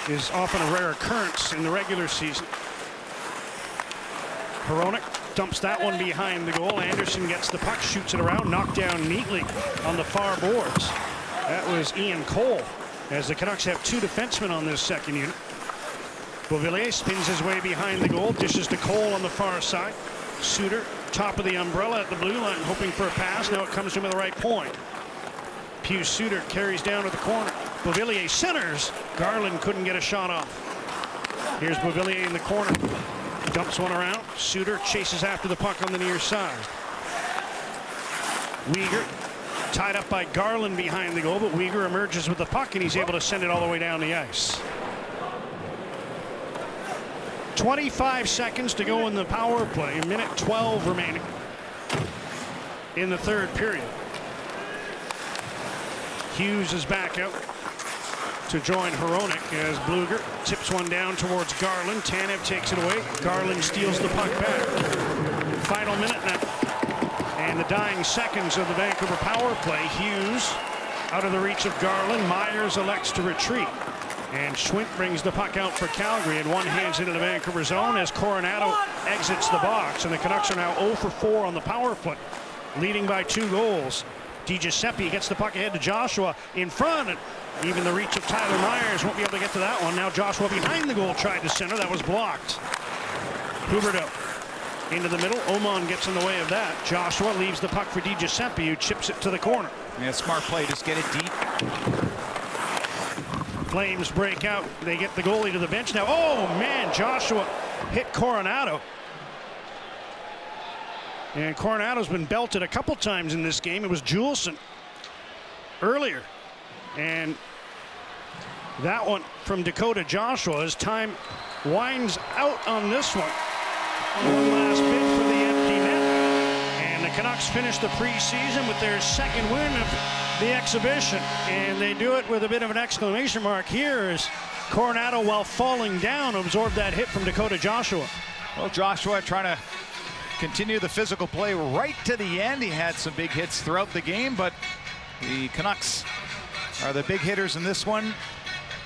is often a rare occurrence in the regular season. Hronek dumps that one behind the goal. Anderson gets the puck, shoots it around, knocked down neatly on the far boards. That was Ian Cole, as the Canucks have 2 defensemen on this second unit. Beauvillier spins his way behind the goal, dishes to Cole on the far side. Suter, top of the umbrella at the blue line, hoping for a pass. Now it comes to him at the right point. Pius Suter carries down to the corner. Beauvillier centers. Garland couldn't get a shot off. Here's Beauvillier in the corner. Dumps one around. Suter chases after the puck on the near side. Weegar tied up by Garland behind the goal, but Weegar emerges with the puck and he's able to send it all the way down the ice. 25 seconds to go in the power play. A minute 12 remaining in the third period. Hughes is back out to join Hronek as Blueger tips one down towards Garland. Tanev takes it away. Garland steals the puck back. Final minute now. And the dying seconds of the Vancouver power play. Hughes out of the reach of Garland. Myers elects to retreat. And Schwint brings the puck out for Calgary, and one hands into the Vancouver zone as Coronado exits the box. And the Canucks are now 0 for 4 on the power play, leading by 2 goals. DiGiuseppe gets the puck ahead to Joshua in front. And even the reach of Tyler Myers won't be able to get to that one. Now Joshua behind the goal tried to center. That was blocked. Huberdeau into the middle. Oman gets in the way of that. Joshua leaves the puck for DiGiuseppe, who chips it to the corner. Yeah, smart play. Just get it deep. Flames break out. They get the goalie to the bench now. Oh, man, Joshua hit Coronado. And Coronado's been belted a couple times in this game. It was Juleson earlier. And that one from Dakota Joshua as time winds out on this one. One last bid for the empty net. And the Canucks finish the preseason with their second win of the exhibition. And they do it with a bit of an exclamation mark here as Coronado, while falling down, absorbed that hit from Dakota Joshua. Well, Joshua trying to continue the physical play right to the end. He had some big hits throughout the game, but the Canucks are the big hitters in this one,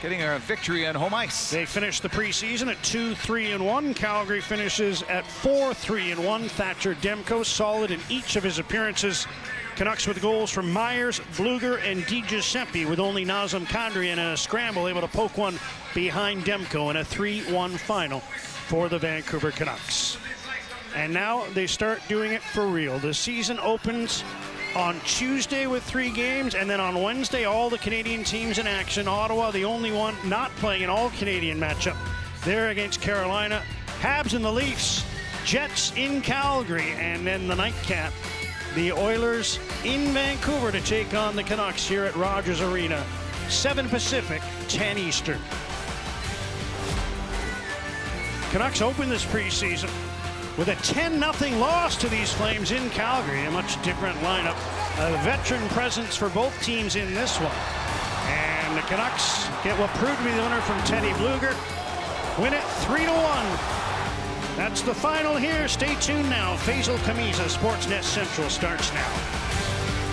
getting a victory on home ice. They finished the preseason at 2-3-1. Calgary finishes at 4-3-1. Thatcher Demko solid in each of his appearances. Canucks with goals from Myers, Blueger, and DiGiuseppe, with only Nazem Kadri in a scramble able to poke one behind Demko in a 3-1 final for the Vancouver Canucks. And now they start doing it for real. The season opens on Tuesday with 3 games, and then on Wednesday, all the Canadian teams in action. Ottawa, the only one not playing an all-Canadian matchup. They're against Carolina. Habs and the Leafs. Jets in Calgary, and then the nightcap. The Oilers in Vancouver to take on the Canucks here at Rogers Arena. 7 Pacific, 10 Eastern. Canucks open this preseason with a 10-0 loss to these Flames in Calgary. A much different lineup. A veteran presence for both teams in this one. And the Canucks get what proved to be the winner from Teddy Blueger. Win it 3-1. That's the final here. Stay tuned now. Faisal Kamiza, Sportsnet Central starts now.